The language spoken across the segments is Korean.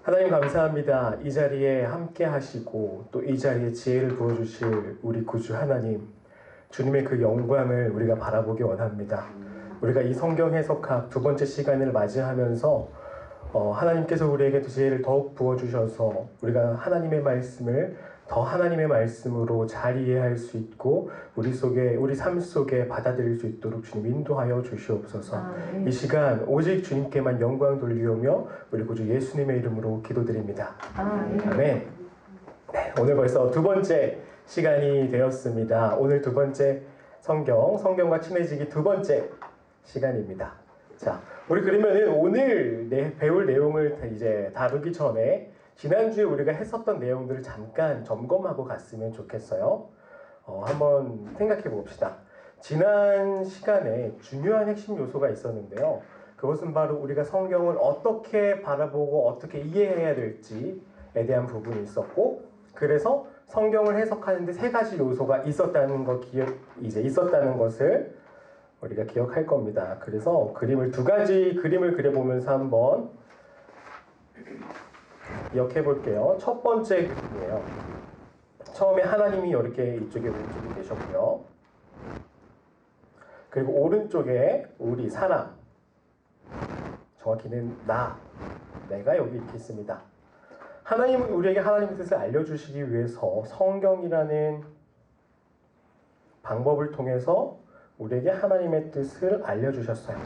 하나님 감사합니다. 이 자리에 함께 하시고 또 이 자리에 지혜를 부어주실 우리 구주 하나님, 주님의 그 영광을 우리가 바라보기 원합니다. 우리가 이 성경 해석학 두 번째 시간을 맞이하면서 하나님께서 우리에게 지혜를 더욱 부어주셔서 우리가 하나님의 말씀을 더 하나님의 말씀으로 잘 이해할 수 있고 우리 삶 속에 받아들일 수 있도록 주님 인도하여 주시옵소서. 이 시간 오직 주님께만 영광 돌리오며 우리 구주 예수님의 이름으로 기도드립니다. 아멘. 네, 오늘 벌써 두 번째 시간이 되었습니다. 오늘 두 번째 성경과 친해지기 두 번째 시간입니다. 자, 우리 그러면은 오늘 배울 내용을 이제 다루기 전에 지난주에 우리가 했었던 내용들을 잠깐 점검하고 갔으면 좋겠어요. 한번 생각해 봅시다. 지난 시간에 중요한 핵심 요소가 있었는데요. 그것은 바로 우리가 성경을 어떻게 바라보고 어떻게 이해해야 될지에 대한 부분이 있었고, 그래서 성경을 해석하는데 세 가지 요소가 있었다는 것을 우리가 기억할 겁니다. 그래서 두 가지 그림을 그려보면서 한번 기억해 볼게요. 첫 번째 그림이에요. 처음에 하나님이 이렇게 이쪽에 왼쪽에 계셨고요. 그리고 오른쪽에 우리 사람, 정확히는 내가 여기 이렇게 있습니다. 하나님은 우리에게 하나님의 뜻을 알려주시기 위해서 성경이라는 방법을 통해서 우리에게 하나님의 뜻을 알려주셨어요.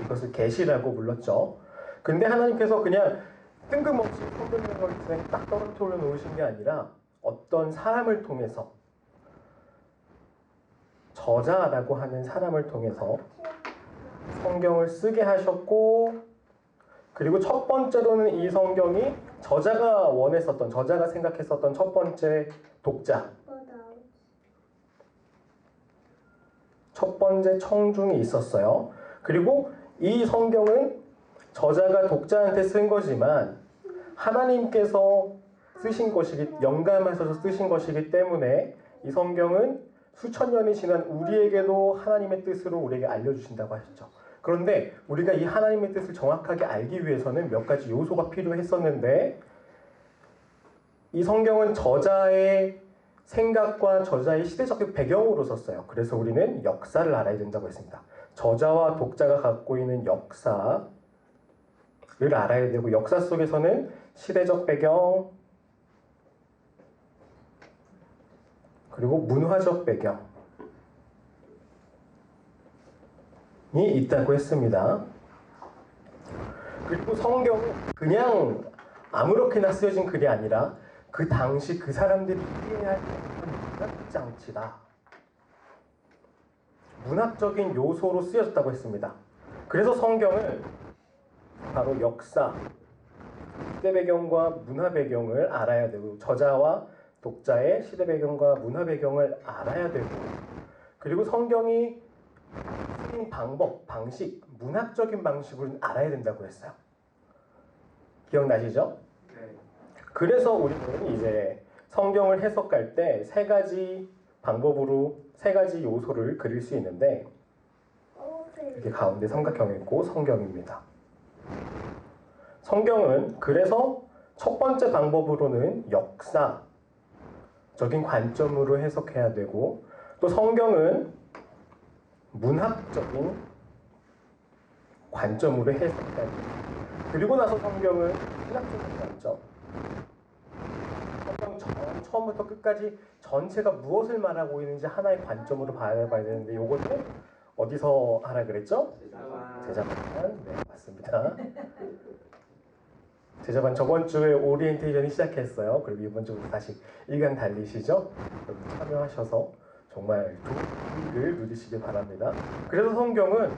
이것을 계시라고 불렀죠. 근데 하나님께서 그냥 뜬금없이 성경이라는 걸 그냥 딱 떨어뜨려 놓으신 게 아니라 어떤 사람을 통해서, 저자라고 하는 사람을 통해서 성경을 쓰게 하셨고, 그리고 첫 번째로는 이 성경이 저자가 생각했었던 첫 번째 독자, 첫 번째 청중이 있었어요. 그리고 이 성경은 저자가 독자한테 쓴 거지만 하나님께서 영감하셔서 쓰신 것이기 때문에 이 성경은 수천 년이 지난 우리에게도 하나님의 뜻으로 우리에게 알려주신다고 하셨죠. 그런데 우리가 이 하나님의 뜻을 정확하게 알기 위해서는 몇 가지 요소가 필요했었는데, 이 성경은 저자의 생각과 저자의 시대적 배경으로 썼어요. 그래서 우리는 역사를 알아야 된다고 했습니다. 저자와 독자가 갖고 있는 역사를 알아야 되고, 역사 속에서는 시대적 배경, 그리고 문화적 배경이 있다고 했습니다. 그리고 성경은 그냥 아무렇게나 쓰여진 글이 아니라 그 당시 그 사람들이 이해할 문학장치다. 문학적인 요소로 쓰여졌다고 했습니다. 그래서 성경은 바로 역사, 시대 배경과 문화 배경을 알아야 되고, 저자와 독자의 시대 배경과 문화 배경을 알아야 되고, 그리고 성경이 쓰인 방식, 문학적인 방식을 알아야 된다고 했어요. 기억나시죠? 네. 그래서 우리는 이제 성경을 해석할 때 세 가지 방법으로 세 가지 요소를 그릴 수 있는데, 이렇게 가운데 삼각형이 있고 성경입니다. 성경은 그래서 첫 번째 방법으로는 역사적인 관점으로 해석해야 되고, 또 성경은 문학적인 관점으로 해석해야 되고, 그리고 나서 성경은 신학적인 관점, 성경 처음부터 끝까지 전체가 무엇을 말하고 있는지 하나의 관점으로 봐야 되는데, 이것도 어디서 하라 그랬죠? 제자반. 네, 맞습니다. 제자반 저번 주에 오리엔테이션이 시작했어요. 그리고 이번 주부터 다시 일강 달리시죠? 여러분 참여하셔서 정말 좋은 일을 누리시길 바랍니다. 그래서 성경은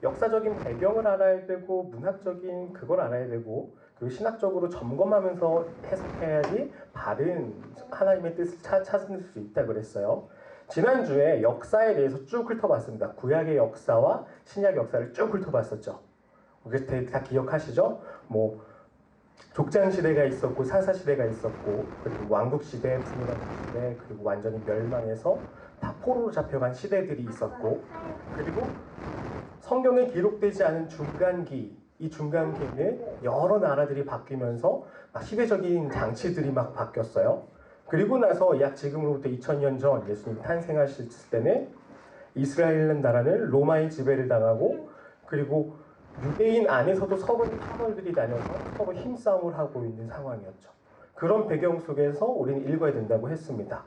역사적인 배경을 알아야 되고, 문학적인 그걸 알아야 되고, 그리고 신학적으로 점검하면서 해석해야지 바른 하나님의 뜻을 찾을 수 있다 그랬어요. 지난주에 역사에 대해서 쭉 훑어봤습니다. 구약의 역사와 신약의 역사를 쭉 훑어봤었죠. 그래서 다 기억하시죠? 족장시대가 있었고, 사사시대가 있었고, 그리고 왕국시대, 분열왕국시대, 그리고 완전히 멸망해서 다 포로로 잡혀간 시대들이 있었고, 그리고 성경에 기록되지 않은 중간기 이 중간기에는 여러 나라들이 바뀌면서 막 시대적인 장치들이 막 바뀌었어요. 그리고 나서 약 지금으로부터 2000년 전 예수님 탄생하실 때는 이스라엘 나라는 로마의 지배를 당하고, 그리고 유대인 안에서도 서로 터널들이 나뉘어서 서로 힘싸움을 하고 있는 상황이었죠. 그런 배경 속에서 우리는 읽어야 된다고 했습니다.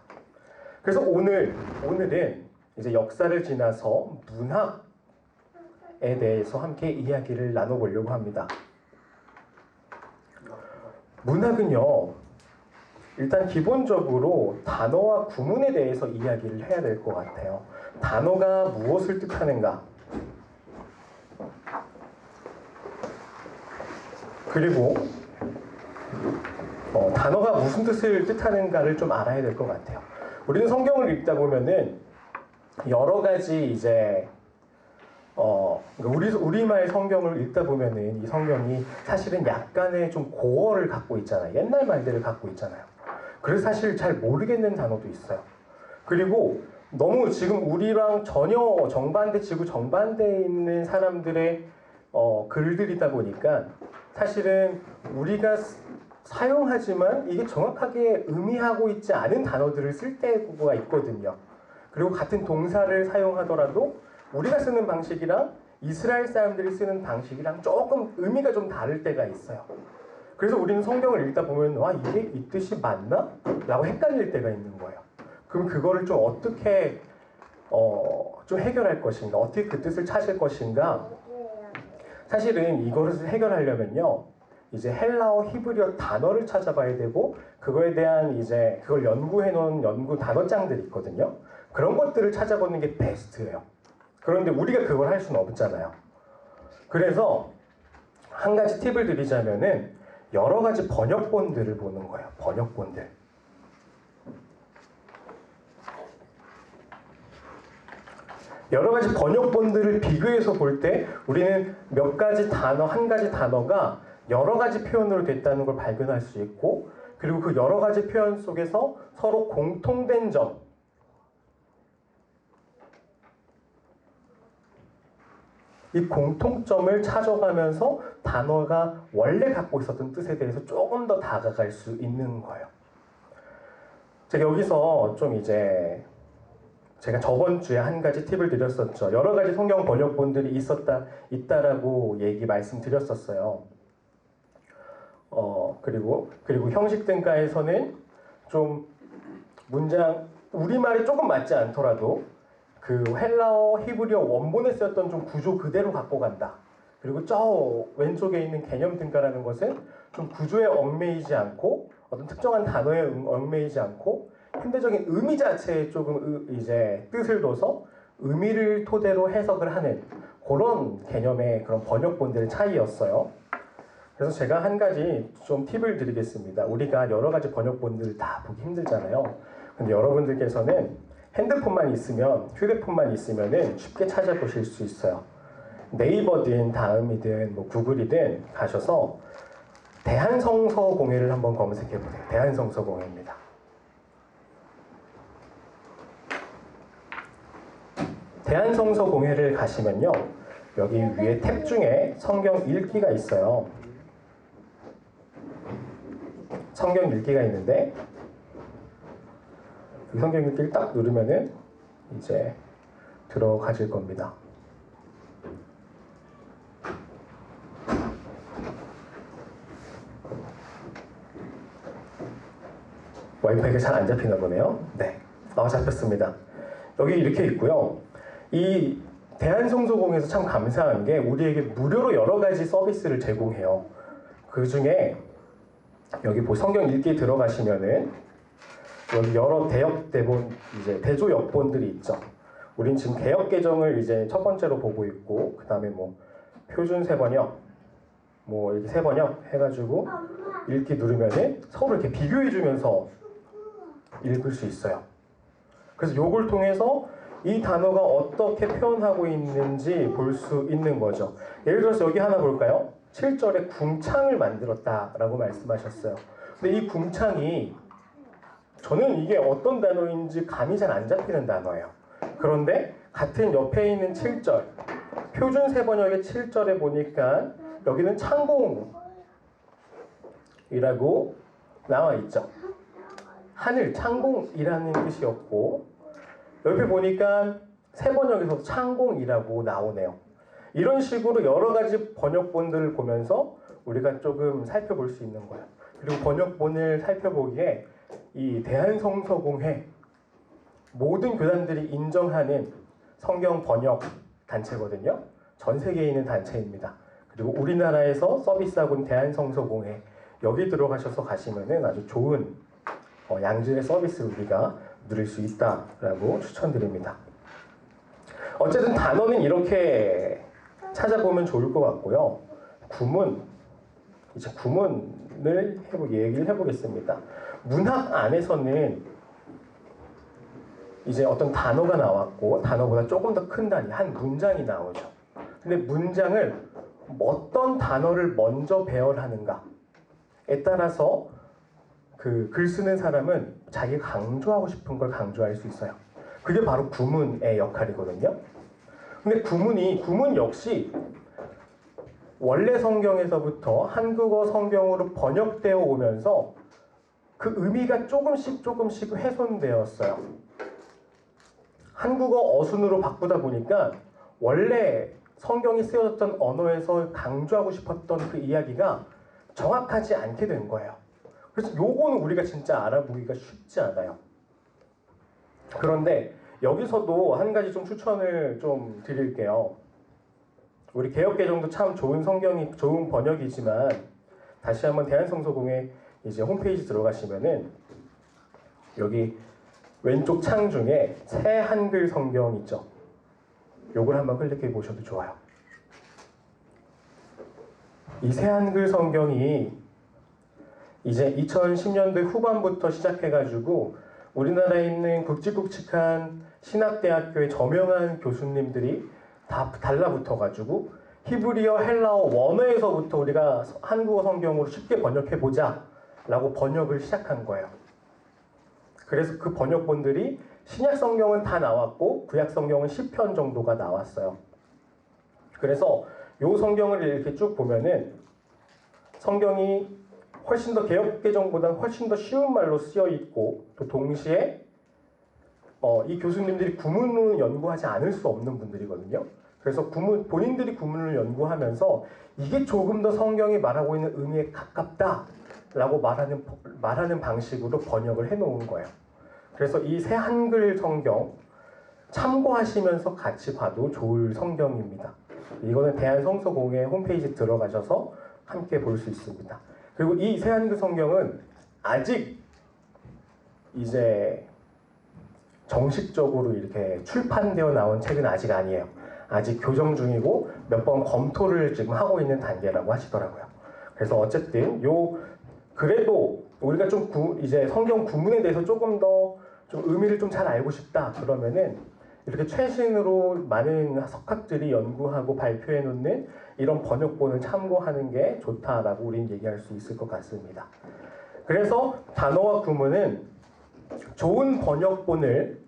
그래서 오늘은 이제 역사를 지나서 문학에 대해서 함께 이야기를 나눠보려고 합니다. 문학은요, 일단 기본적으로 단어와 구문에 대해서 이야기를 해야 될 것 같아요. 단어가 무엇을 뜻하는가? 그리고 단어가 무슨 뜻을 뜻하는가를 좀 알아야 될 것 같아요. 우리는 성경을 읽다 보면은 여러 가지 이제 우리말 성경을 읽다 보면은 이 성경이 사실은 약간의 좀 고어를 갖고 있잖아요. 옛날 말들을 갖고 있잖아요. 그래서 사실 잘 모르겠는 단어도 있어요. 그리고 너무 지금 우리랑 전혀 지구 정반대에 있는 사람들의 글들이다 보니까 사실은 우리가 사용하지만 이게 정확하게 의미하고 있지 않은 단어들을 쓸 때가 있거든요. 그리고 같은 동사를 사용하더라도 우리가 쓰는 방식이랑 이스라엘 사람들이 쓰는 방식이랑 조금 의미가 좀 다를 때가 있어요. 그래서 우리는 성경을 읽다 보면 이게 이 뜻이 맞나? 라고 헷갈릴 때가 있는 거예요. 그럼 그거를 좀 어떻게 좀 해결할 것인가? 어떻게 그 뜻을 찾을 것인가? 사실은 이거를 해결하려면요, 이제 헬라어, 히브리어 단어를 찾아봐야 되고, 그거에 대한 이제 그걸 연구해 놓은 연구 단어장들이 있거든요. 그런 것들을 찾아보는 게 베스트예요. 그런데 우리가 그걸 할 수는 없잖아요. 그래서 한 가지 팁을 드리자면은 여러 가지 번역본들을 보는 거예요. 번역본들. 여러 가지 번역본들을 비교해서 볼 때 우리는 몇 가지 단어, 한 가지 단어가 여러 가지 표현으로 됐다는 걸 발견할 수 있고, 그리고 그 여러 가지 표현 속에서 서로 공통된 점, 이 공통점을 찾아가면서 단어가 원래 갖고 있었던 뜻에 대해서 조금 더 다가갈 수 있는 거예요. 제가 여기서 좀 이제 제가 저번 주에 한 가지 팁을 드렸었죠. 여러 가지 성경 번역본들이 있다라고 말씀드렸었어요. 그리고 형식 등가에서는 좀 문장, 우리말이 조금 맞지 않더라도 그 헬라어, 히브리어 원본에 쓰였던 좀 구조 그대로 갖고 간다. 그리고 저 왼쪽에 있는 개념 등가라는 것은 좀 구조에 얽매이지 않고 어떤 특정한 단어에 얽매이지 않고 현대적인 의미 자체에 조금 이제 뜻을 둬서 의미를 토대로 해석을 하는 그런 개념의 그런 번역본들의 차이였어요. 그래서 제가 한 가지 좀 팁을 드리겠습니다. 우리가 여러 가지 번역본들을 다 보기 힘들잖아요. 근데 여러분들께서는 핸드폰만 있으면, 휴대폰만 있으면은 쉽게 찾아보실 수 있어요. 네이버든 다음이든 뭐 구글이든 가셔서 대한성서공회를 한번 검색해 보세요. 대한성서공회입니다. 대한성서공회를 가시면요, 여기 위에 탭 중에 성경 읽기가 있어요. 성경 읽기가 있는데 그 성경 읽기를 딱 누르면은 이제 들어가실 겁니다. 와이파이가 잘 안 잡히나 보네요. 네, 잡혔습니다. 여기 이렇게 있고요. 이 대한성서공회에서 참 감사한 게 우리에게 무료로 여러 가지 서비스를 제공해요. 그 중에 여기 성경 읽기 들어가시면은 여기 여러 대역대본, 이제 대조 역본들이 있죠. 우린 지금 개역 개정을 이제 첫 번째로 보고 있고, 그 다음에 뭐 표준 세번역, 뭐 이렇게 세번역 해가지고 읽기 누르면은 서로 이렇게 비교해주면서 읽을 수 있어요. 그래서 요걸 통해서 이 단어가 어떻게 표현하고 있는지 볼 수 있는 거죠. 예를 들어서 여기 하나 볼까요? 7절에 궁창을 만들었다라고 말씀하셨어요. 근데 이 궁창이 저는 이게 어떤 단어인지 감이 잘 안 잡히는 단어예요. 그런데 같은 옆에 있는 7절, 표준 세번역의 7절에 보니까 여기는 창공이라고 나와 있죠. 하늘, 창공이라는 뜻이었고, 옆에 보니까 새 번역에서 창공이라고 나오네요. 이런 식으로 여러 가지 번역본들을 보면서 우리가 조금 살펴볼 수 있는 거예요. 그리고 번역본을 살펴보기에 이 대한성서공회 모든 교단들이 인정하는 성경 번역 단체거든요. 전 세계에 있는 단체입니다. 그리고 우리나라에서 서비스하고 있는 대한성서공회, 여기 들어가셔서 가시면은 아주 좋은 양질의 서비스를 우리가 누릴 수 있다라고 추천드립니다. 어쨌든 단어는 이렇게 찾아보면 좋을 것 같고요. 이제 구문을 얘기를 해보겠습니다. 문학 안에서는 이제 어떤 단어가 나왔고, 단어보다 조금 더 큰 단위, 한 문장이 나오죠. 근데 문장을 어떤 단어를 먼저 배열하는가에 따라서 그 글 쓰는 사람은 자기가 강조하고 싶은 걸 강조할 수 있어요. 그게 바로 구문의 역할이거든요. 근데 구문 역시 원래 성경에서부터 한국어 성경으로 번역되어 오면서 그 의미가 조금씩 훼손되었어요. 한국어 어순으로 바꾸다 보니까 원래 성경이 쓰여졌던 언어에서 강조하고 싶었던 그 이야기가 정확하지 않게 된 거예요. 그래서 요거는 우리가 진짜 알아보기가 쉽지 않아요. 그런데 여기서도 한 가지 좀 추천을 좀 드릴게요. 우리 개역개정도 참 좋은 번역이지만 다시 한번 대한성서공회 이제 홈페이지 들어가시면은 여기 왼쪽 창 중에 새 한글 성경 있죠. 요걸 한번 클릭해 보셔도 좋아요. 이 새 한글 성경이 이제 2010년대 후반부터 시작해가지고 우리나라에 있는 굵직굵직한 신학대학교의 저명한 교수님들이 다 달라붙어가지고 히브리어, 헬라어, 원어에서부터 우리가 한국어 성경으로 쉽게 번역해보자 라고 번역을 시작한 거예요. 그래서 그 번역본들이 신약 성경은 다 나왔고 구약 성경은 10편 정도가 나왔어요. 그래서 요 성경을 이렇게 쭉 보면은 성경이 훨씬 더 개역개정보다는 훨씬 더 쉬운 말로 쓰여 있고, 또 동시에 이 교수님들이 구문으로 연구하지 않을 수 없는 분들이거든요. 그래서 본인들이 구문을 연구하면서 이게 조금 더 성경이 말하고 있는 의미에 가깝다라고 말하는 방식으로 번역을 해놓은 거예요. 그래서 이 새 한글 성경 참고하시면서 같이 봐도 좋을 성경입니다. 이거는 대한성서공회 홈페이지 들어가셔서 함께 볼 수 있습니다. 그리고 이 새 한글 성경은 아직 이제 정식적으로 이렇게 출판되어 나온 책은 아직 아니에요. 아직 교정 중이고 몇 번 검토를 지금 하고 있는 단계라고 하시더라고요. 그래서 어쨌든 그래도 우리가 좀 이제 성경 구문에 대해서 조금 더 좀 의미를 좀 잘 알고 싶다 그러면은 이렇게 최신으로 많은 석학들이 연구하고 발표해 놓는 이런 번역본을 참고하는 게 좋다라고 우리는 얘기할 수 있을 것 같습니다. 그래서 단어와 구문은 좋은 번역본을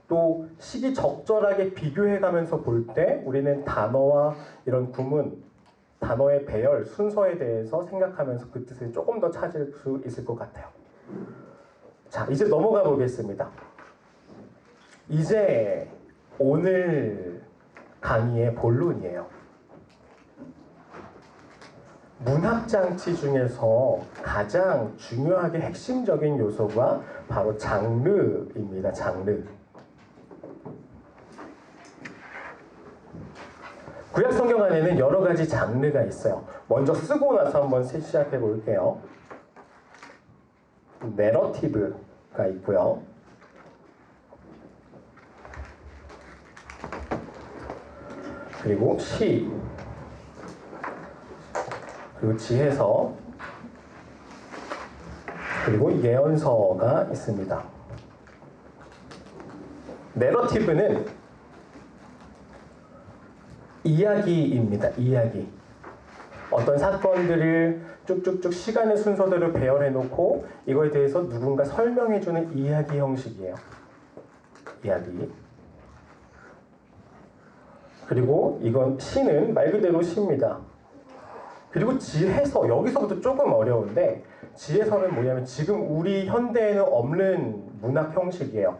또 시기적절하게 비교해가면서 볼 때 우리는 단어와 이런 구문, 단어의 배열, 순서에 대해서 생각하면서 그 뜻을 조금 더 찾을 수 있을 것 같아요. 자, 이제 넘어가 보겠습니다. 이제 오늘 강의의 본론이에요. 문학장치 중에서 가장 중요하게 핵심적인 요소가 바로 장르입니다. 장르. 구약 성경 안에는 여러 가지 장르가 있어요. 먼저 쓰고 나서 한번 시작해 볼게요. 내러티브가 있고요. 그리고 시, 그리고 지혜서, 그리고 예언서가 있습니다. 내러티브는 이야기입니다. 이야기. 어떤 사건들을 쭉쭉쭉 시간의 순서대로 배열해 놓고 이거에 대해서 누군가 설명해 주는 이야기 형식이에요. 이야기. 그리고 이건 시는 말 그대로 시입니다. 그리고 지혜서, 여기서부터 조금 어려운데 지혜서는 뭐냐면 지금 우리 현대에는 없는 문학 형식이에요.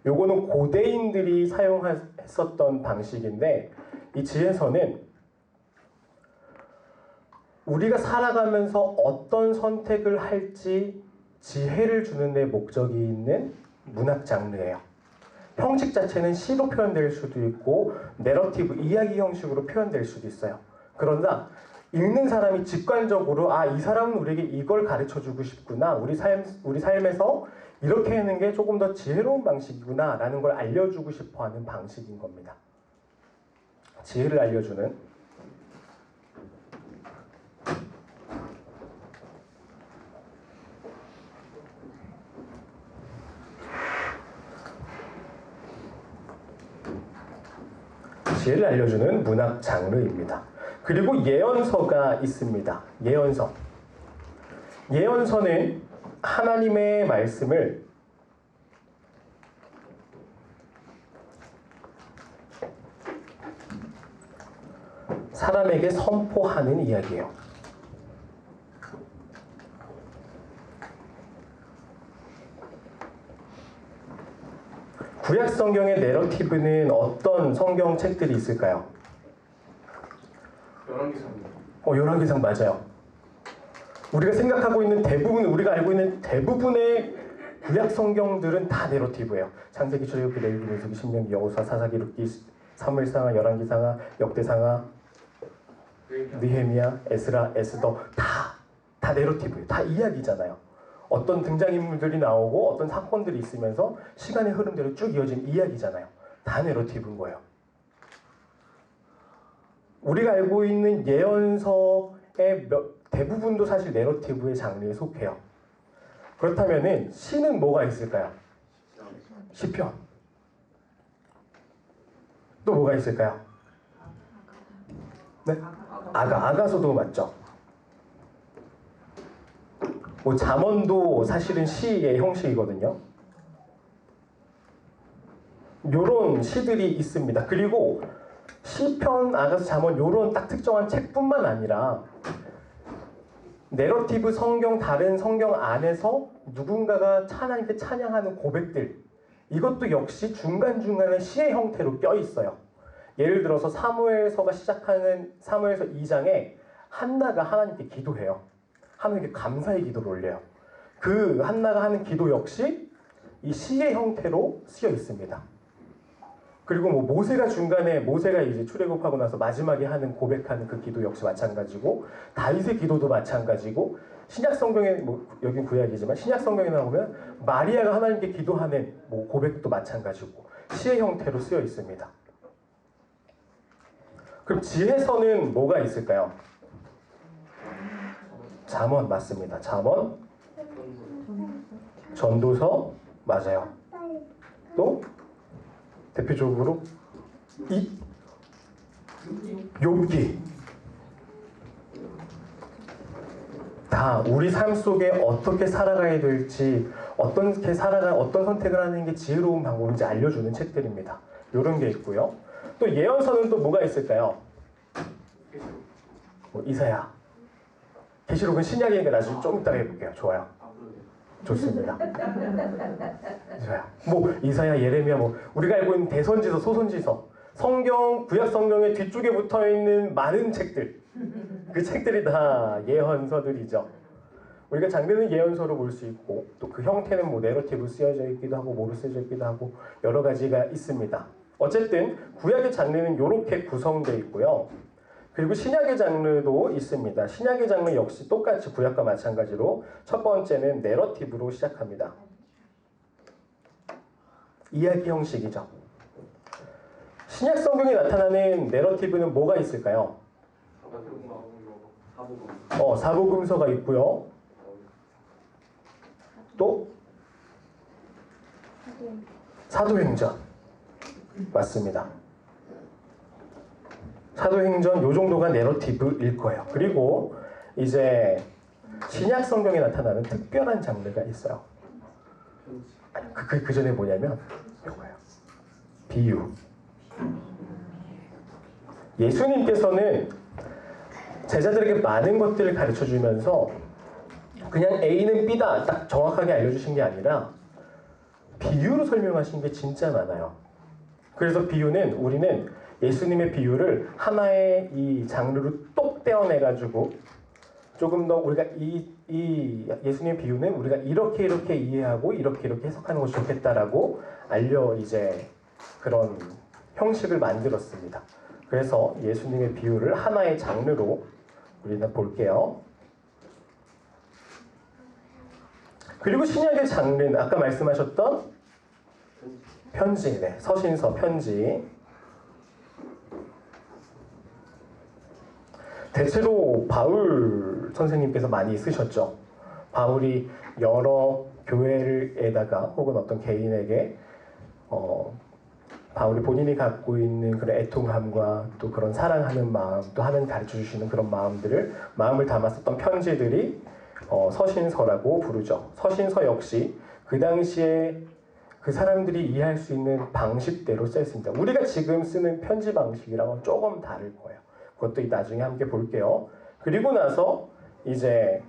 요거는 고대인들이 사용했었던 방식인데 이 지혜서는 우리가 살아가면서 어떤 선택을 할지 지혜를 주는 데 목적이 있는 문학 장르예요. 형식 자체는 시로 표현될 수도 있고 내러티브, 이야기 형식으로 표현될 수도 있어요. 그러나 읽는 사람이 직관적으로 아, 이 사람은 우리에게 이걸 가르쳐주고 싶구나, 우리 삶에서 이렇게 하는 게 조금 더 지혜로운 방식이구나 라는 걸 알려주고 싶어하는 방식인 겁니다. 지혜를 알려주는. 지혜를 알려주는 문학 장르입니다. 그리고 예언서가 있습니다. 예언서. 예언서는 하나님의 말씀을 사람에게 선포하는 이야기예요. 구약 성경의 내러티브는 어떤 성경 책들이 있을까요? 열왕기상. 열왕기상 맞아요. 우리가 생각하고 있는 대부분, 우리가 알고 있는 대부분의 구약 성경들은 다 내러티브예요. 창세기, 출애굽기, 레위기, 민수기, 신명기, 여호수아, 사사기, 룻기, 사무엘상하, 열왕기상하, 역대상하, 느헤미야, 에스라, 에스더 다 내러티브예요. 다 이야기잖아요. 어떤 등장인물들이 나오고 어떤 사건들이 있으면서 시간의 흐름대로 쭉 이어진 이야기잖아요. 다 내러티브인 거예요. 우리가 알고 있는 예언서의 대부분도 사실 내러티브의 장르에 속해요. 그렇다면은 시는 뭐가 있을까요? 시편. 또 뭐가 있을까요? 네? 아가서도 맞죠? 뭐 잠언도 사실은 시의 형식이거든요. 요런 시들이 있습니다. 그리고 시편, 아가서, 잠언 요런 딱 특정한 책뿐만 아니라 내러티브 성경, 다른 성경 안에서 누군가가 하나님께 찬양하는 고백들, 이것도 역시 중간중간에 시의 형태로 껴있어요. 예를 들어서 사무엘서가 시작하는 사무엘서 2장에 한나가 하나님께 기도해요. 하나님께 감사의 기도를 올려요. 그 한나가 하는 기도 역시 이 시의 형태로 쓰여 있습니다. 그리고 뭐 모세가 중간에, 모세가 이제 출애굽하고 나서 마지막에 하는 고백하는 그 기도 역시 마찬가지고, 다윗의 기도도 마찬가지고, 신약 성경에 뭐 여긴 구약이지만 신약 성경에 나오면 마리아가 하나님께 기도하는 뭐 고백도 마찬가지고 시의 형태로 쓰여 있습니다. 그럼 지혜서는 뭐가 있을까요? 잠언 맞습니다. 잠언, 전도서 맞아요. 또 대표적으로 욥기. 다 우리 삶 속에 어떻게 살아가야 될지, 어떤 선택을 하는 게 지혜로운 방법인지 알려주는 책들입니다. 이런 게 있고요. 또 예언서는 또 뭐가 있을까요? 이사야. 계시록은 신약이니까 나중에 좀 이따가 해볼게요. 좋아요. 좋습니다. 좋아요. 뭐 이사야, 예레미야, 뭐 우리가 알고 있는 대선지서, 소선지서, 성경, 구약 성경의 뒤쪽에 붙어 있는 많은 책들, 그 책들이 다 예언서들이죠. 우리가 장르는 예언서로 볼 수 있고, 또 그 형태는 뭐 내러티브 쓰여져 있기도 하고 뭐로 쓰여져 있기도 하고 여러 가지가 있습니다. 어쨌든 구약의 장르는 이렇게 구성되어 있고요. 그리고 신약의 장르도 있습니다. 신약의 장르 역시 똑같이 구약과 마찬가지로 첫 번째는 내러티브로 시작합니다. 이야기 형식이죠. 신약 성경에 나타나는 내러티브는 뭐가 있을까요? 사복음서가 있고요. 또 사도행전 맞습니다. 사도행전 요 정도가 내러티브일 거예요. 그리고 이제 신약 성경에 나타나는 특별한 장르가 있어요. 그 전에 뭐냐면 이거예요. 비유. 예수님께서는 제자들에게 많은 것들을 가르쳐 주면서 그냥 A는 B다 딱 정확하게 알려주신 게 아니라 비유로 설명하신 게 진짜 많아요. 그래서 비유는 우리는 예수님의 비유를 하나의 이 장르로 똑 떼어내가지고 조금 더 우리가 이 예수님의 비유는 우리가 이렇게 이해하고 이렇게 해석하는 것이 좋겠다라고 알려 이제 그런 형식을 만들었습니다. 그래서 예수님의 비유를 하나의 장르로 우리는 볼게요. 그리고 신약의 장르는 아까 말씀하셨던 편지, 네, 서신서, 편지. 대체로 바울 선생님께서 많이 쓰셨죠. 바울이 여러 교회에다가 혹은 어떤 개인에게 바울이 본인이 갖고 있는 그런 애통함과 또 그런 사랑하는 마음, 또 하나님 가르쳐 주시는 그런 마음을 담았었던 편지들이 서신서라고 부르죠. 서신서 역시 그 당시에 그 사람들이 이해할 수 있는 방식대로 쓰였습니다. 우리가 지금 쓰는 편지 방식이랑은 조금 다를 거예요. 그것도 나중에 함께 볼게요. 그리고 나서 이제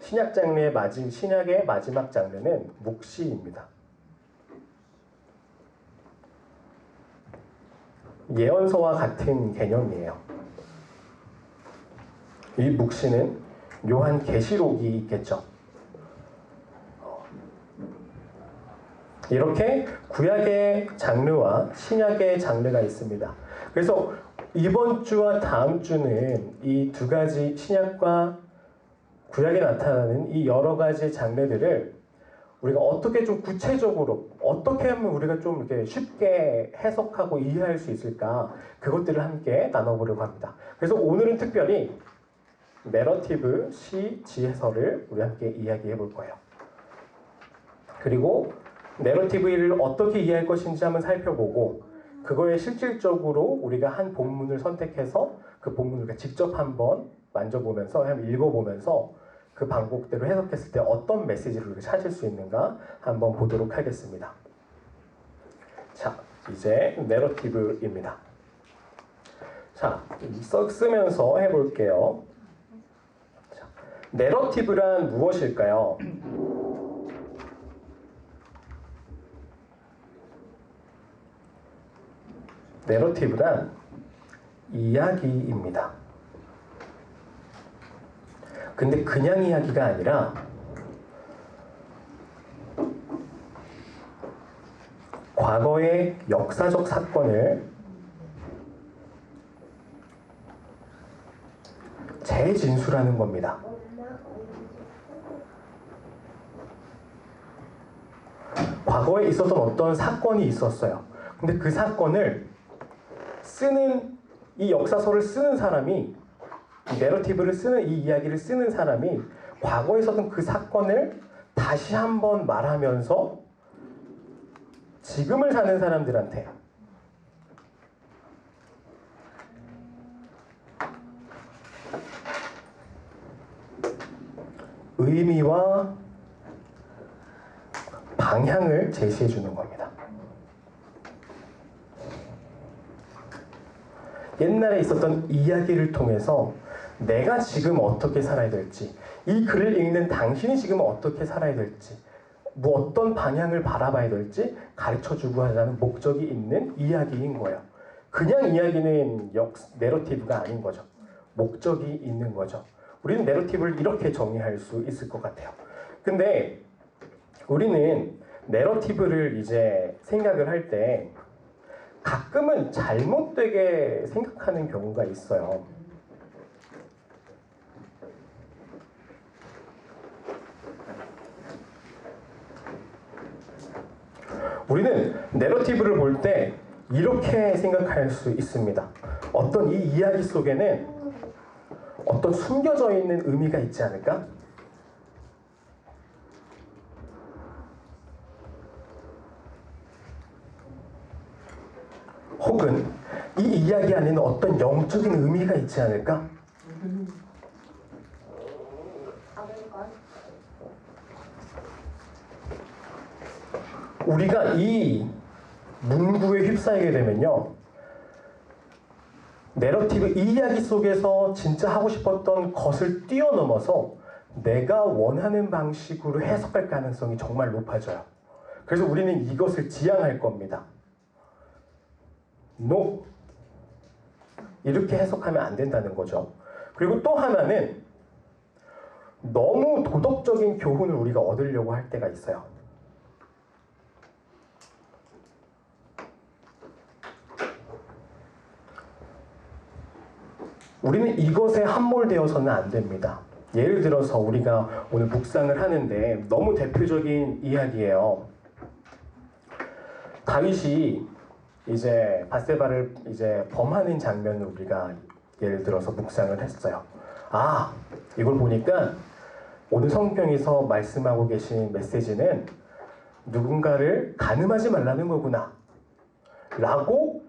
신약의 마지막 장르는 묵시입니다. 예언서와 같은 개념이에요. 이 묵시는 요한계시록이 있겠죠. 이렇게 구약의 장르와 신약의 장르가 있습니다. 그래서 이번 주와 다음 주는 이 두 가지 신약과 구약에 나타나는 이 여러 가지 장르들을 우리가 어떻게 좀 구체적으로 어떻게 하면 우리가 좀 이렇게 쉽게 해석하고 이해할 수 있을까, 그것들을 함께 나눠보려고 합니다. 그래서 오늘은 특별히 내러티브, 시, 지혜서를 우리 함께 이야기해 볼 거예요. 그리고 내러티브를 어떻게 이해할 것인지 한번 살펴보고 그거에 실질적으로 우리가 한 본문을 선택해서 그 본문을 직접 한번 만져보면서 한번 읽어보면서 그 방법대로 해석했을 때 어떤 메시지를 우리가 찾을 수 있는가 한번 보도록 하겠습니다. 자, 이제 내러티브입니다. 자, 쓰면서 해볼게요. 자, 내러티브란 무엇일까요? 내러티브란 이야기입니다. 근데 그냥 이야기가 아니라 과거의 역사적 사건을 재진술하는 겁니다. 과거에 있었던 어떤 사건이 있었어요. 근데 그 사건을 쓰는, 이 역사서를 쓰는 사람이, 이 내러티브를 쓰는, 이 이야기를 쓰는 사람이 과거에 있었던 그 사건을 다시 한번 말하면서 지금을 사는 사람들한테 의미와 방향을 제시해 주는 겁니다. 옛날에 있었던 이야기를 통해서 내가 지금 어떻게 살아야 될지, 이 글을 읽는 당신이 지금 어떻게 살아야 될지, 뭐 어떤 방향을 바라봐야 될지 가르쳐주고 하자는 목적이 있는 이야기인 거예요. 그냥 이야기는 내러티브가 아닌 거죠. 목적이 있는 거죠. 우리는 내러티브를 이렇게 정의할 수 있을 것 같아요. 근데 우리는 내러티브를 이제 생각을 할 때 가끔은 잘못되게 생각하는 경우가 있어요. 우리는 내러티브를 볼 때 이렇게 생각할 수 있습니다. 어떤 이 이야기 속에는 어떤 숨겨져 있는 의미가 있지 않을까? 혹은 이 이야기 안에는 어떤 영적인 의미가 있지 않을까? 우리가 이 문구에 휩싸이게 되면요, 내러티브 이 이야기 속에서 진짜 하고 싶었던 것을 뛰어넘어서 내가 원하는 방식으로 해석할 가능성이 정말 높아져요. 그래서 우리는 이것을 지향할 겁니다. No. 이렇게 해석하면 안 된다는 거죠. 그리고 또 하나는 너무 도덕적인 교훈을 우리가 얻으려고 할 때가 있어요. 우리는 이것에 함몰되어서는 안 됩니다. 예를 들어서 우리가 오늘 묵상을 하는데 너무 대표적인 이야기예요. 다윗이 이제 밧세바를 이제 범하는 장면을 우리가 예를 들어서 묵상을 했어요. 아, 이걸 보니까 오늘 성경에서 말씀하고 계신 메시지는 누군가를 간음하지 말라는 거구나 라고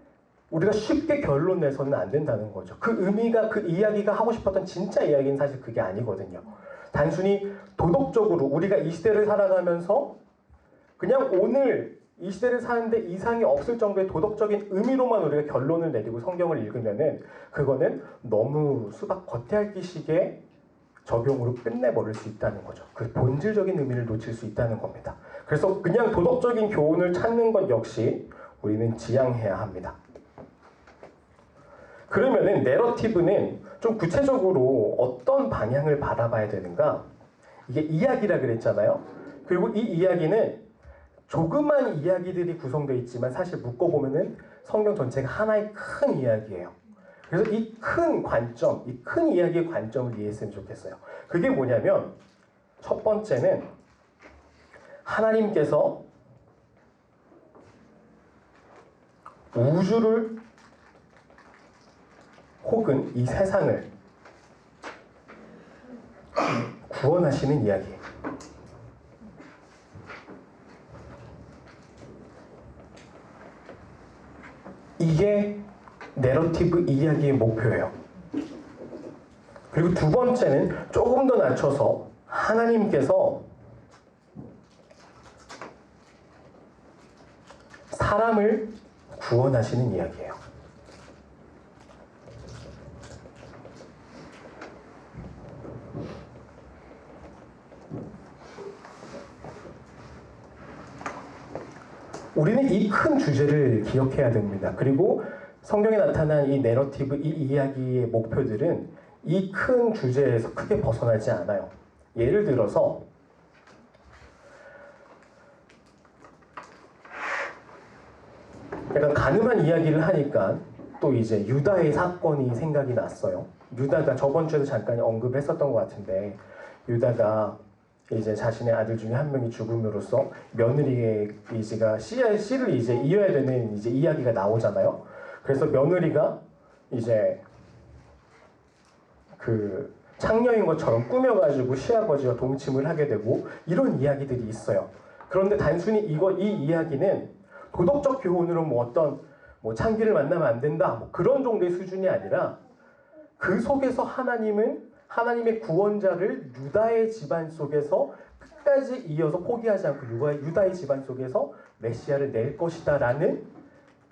우리가 쉽게 결론 내서는 안 된다는 거죠. 그 의미가, 그 이야기가 하고 싶었던 진짜 이야기는 사실 그게 아니거든요. 단순히 도덕적으로 우리가 이 시대를 살아가면서 그냥 오늘 이 시대를 사는데 이상이 없을 정도의 도덕적인 의미로만 우리가 결론을 내리고 성경을 읽으면은 그거는 너무 수박 겉핥기식의 적용으로 끝내버릴 수 있다는 거죠. 그 본질적인 의미를 놓칠 수 있다는 겁니다. 그래서 그냥 도덕적인 교훈을 찾는 것 역시 우리는 지양해야 합니다. 그러면은 내러티브는 좀 구체적으로 어떤 방향을 바라봐야 되는가? 이게 이야기라 그랬잖아요. 그리고 이 이야기는 조그만 이야기들이 구성되어 있지만 사실 묶어보면은 성경 전체가 하나의 큰 이야기예요. 그래서 이 큰 관점, 이 큰 이야기의 관점을 이해했으면 좋겠어요. 그게 뭐냐면 첫 번째는 하나님께서 우주를 혹은 이 세상을 구원하시는 이야기. 이게 내러티브 이야기의 목표예요. 그리고 두 번째는 조금 더 낮춰서 하나님께서 사람을 구원하시는 이야기예요. 우리는 이 큰 주제를 기억해야 됩니다. 그리고 성경에 나타난 이 내러티브, 이 이야기의 목표들은 이 큰 주제에서 크게 벗어나지 않아요. 예를 들어서 약간 가늠한 이야기를 하니까 또 이제 유다의 사건이 생각이 났어요. 유다가 저번 주에도 잠깐 언급했었던 것 같은데 유다가 이제 자신의 아들 중에 한 명이 죽음으로써 며느리의 이제가 씨를 이제 이어야 되는 이제 이야기가 나오잖아요. 그래서 며느리가 이제 그 창녀인 것처럼 꾸며가지고 시아버지와 동침을 하게 되고 이런 이야기들이 있어요. 그런데 단순히 이 이야기는 도덕적 교훈으로 뭐 어떤 뭐 창기를 만나면 안 된다 뭐 그런 정도의 수준이 아니라 그 속에서 하나님은 하나님의 구원자를 유다의 집안 속에서 끝까지 이어서 포기하지 않고 유다의 집안 속에서 메시아를 낼 것이다 라는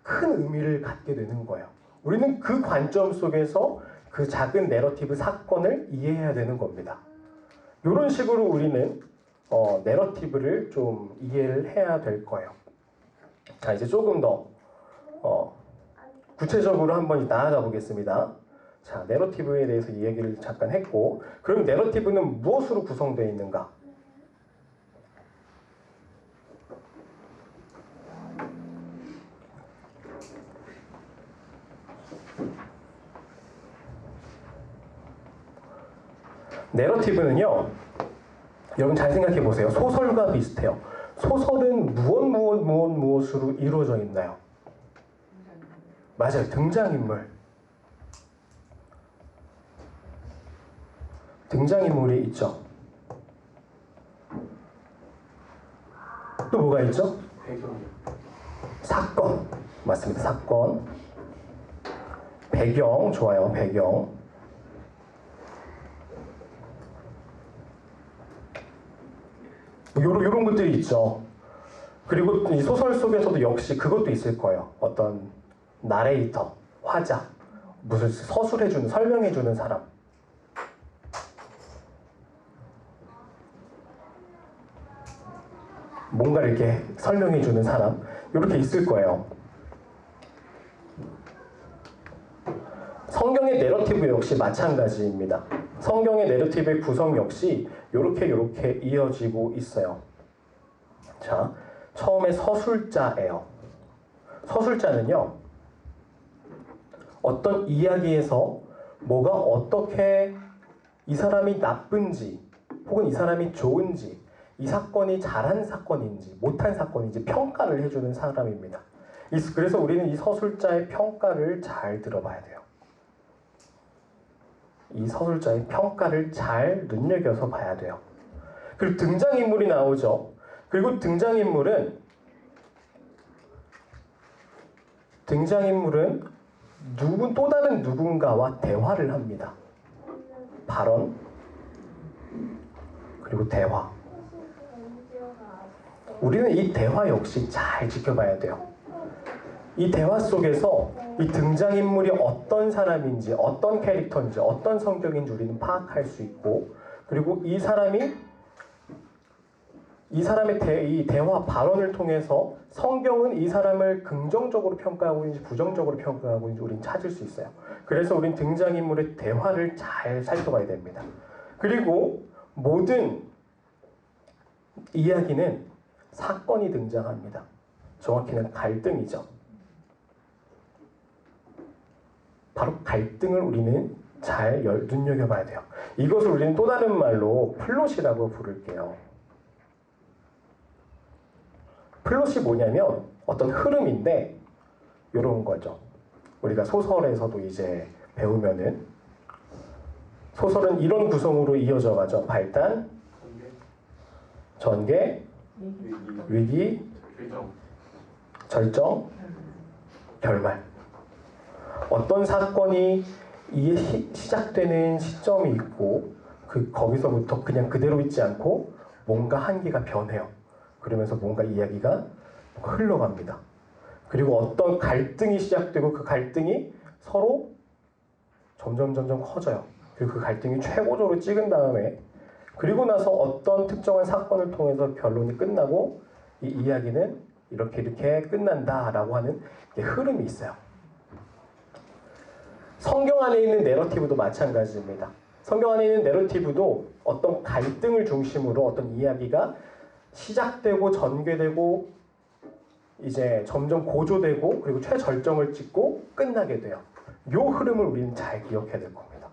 큰 의미를 갖게 되는 거예요. 우리는 그 관점 속에서 그 작은 내러티브 사건을 이해해야 되는 겁니다. 이런 식으로 우리는 내러티브를 좀 이해를 해야 될 거예요. 자, 이제 조금 더 구체적으로 한번 나아가 보겠습니다. 자, 내러티브에 대해서 이 얘기를 잠깐 했고, 그럼 내러티브는 무엇으로 구성되어 있는가? 내러티브는요, 여러분 잘 생각해 보세요. 소설과 비슷해요. 소설은 무엇으로 이루어져 있나요? 맞아요. 등장인물. 등장인물이 있죠. 또 뭐가 있죠? 배경. 사건. 맞습니다. 사건. 배경. 좋아요. 배경. 요런 것들이 있죠. 그리고 이 소설 속에서도 역시 그것도 있을 거예요. 어떤 나레이터, 화자, 무슨 서술해주는, 설명해주는 사람. 뭔가 이렇게 설명해주는 사람. 이렇게 있을 거예요. 성경의 내러티브 역시 마찬가지입니다. 성경의 내러티브의 구성 역시 이렇게 이어지고 있어요. 자, 처음에 서술자예요. 서술자는요, 어떤 이야기에서 뭐가 어떻게 이 사람이 나쁜지 혹은 이 사람이 좋은지, 이 사건이 잘한 사건인지 못한 사건인지 평가를 해주는 사람입니다. 그래서 우리는 이 서술자의 평가를 잘 들어봐야 돼요. 이 서술자의 평가를 잘 눈여겨서 봐야 돼요. 그리고 등장인물이 나오죠. 그리고 등장인물은 또 다른 누군가와 대화를 합니다. 발언, 그리고 대화. 우리는 이 대화 역시 잘 지켜봐야 돼요. 이 대화 속에서 이 등장인물이 어떤 사람인지, 어떤 캐릭터인지, 어떤 성격인지 우리는 파악할 수 있고, 그리고 이 사람의 이 대화 발언을 통해서 성경은 이 사람을 긍정적으로 평가하고 있는지 부정적으로 평가하고 있는지 우리는 찾을 수 있어요. 그래서 우리는 등장인물의 대화를 잘 살펴봐야 됩니다. 그리고 모든 이야기는 사건이 등장합니다. 정확히는 갈등이죠. 바로 갈등을 우리는 잘 눈여겨봐야 돼요. 이것을 우리는 또 다른 말로 플롯이라고 부를게요. 플롯이 뭐냐면 어떤 흐름인데 이런 거죠. 우리가 소설에서도 이제 배우면은 소설은 이런 구성으로 이어져 가죠. 발단, 전개, 위기, 절정, 결말. 어떤 사건이 시작되는 시점이 있고 거기서부터 그냥 그대로 있지 않고 뭔가 한계가 변해요. 그러면서 뭔가 이야기가 흘러갑니다. 그리고 어떤 갈등이 시작되고 그 갈등이 서로 점점 커져요. 그리고 그 갈등이 최고조로 찍은 다음에 그리고 나서 어떤 특정한 사건을 통해서 결론이 끝나고 이 이야기는 이렇게 끝난다라고 하는 흐름이 있어요. 성경 안에 있는 내러티브도 마찬가지입니다. 성경 안에 있는 내러티브도 어떤 갈등을 중심으로 어떤 이야기가 시작되고 전개되고 이제 점점 고조되고 그리고 최절정을 찍고 끝나게 돼요. 이 흐름을 우리는 잘 기억해야 될 겁니다.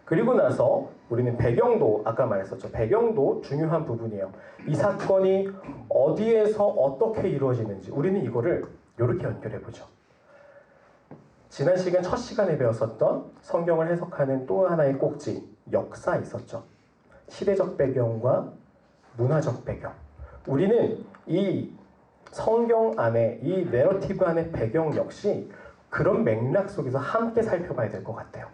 그리고 나서 우리는 배경도 아까 말했었죠. 배경도 중요한 부분이에요. 이 사건이 어디에서 어떻게 이루어지는지 우리는 이거를 이렇게 연결해보죠. 지난 시간 첫 시간에 배웠었던 성경을 해석하는 또 하나의 꼭지, 역사 있었죠. 시대적 배경과 문화적 배경. 우리는 이 성경 안에, 이 내러티브 안의 배경 역시 그런 맥락 속에서 함께 살펴봐야 될 것 같아요.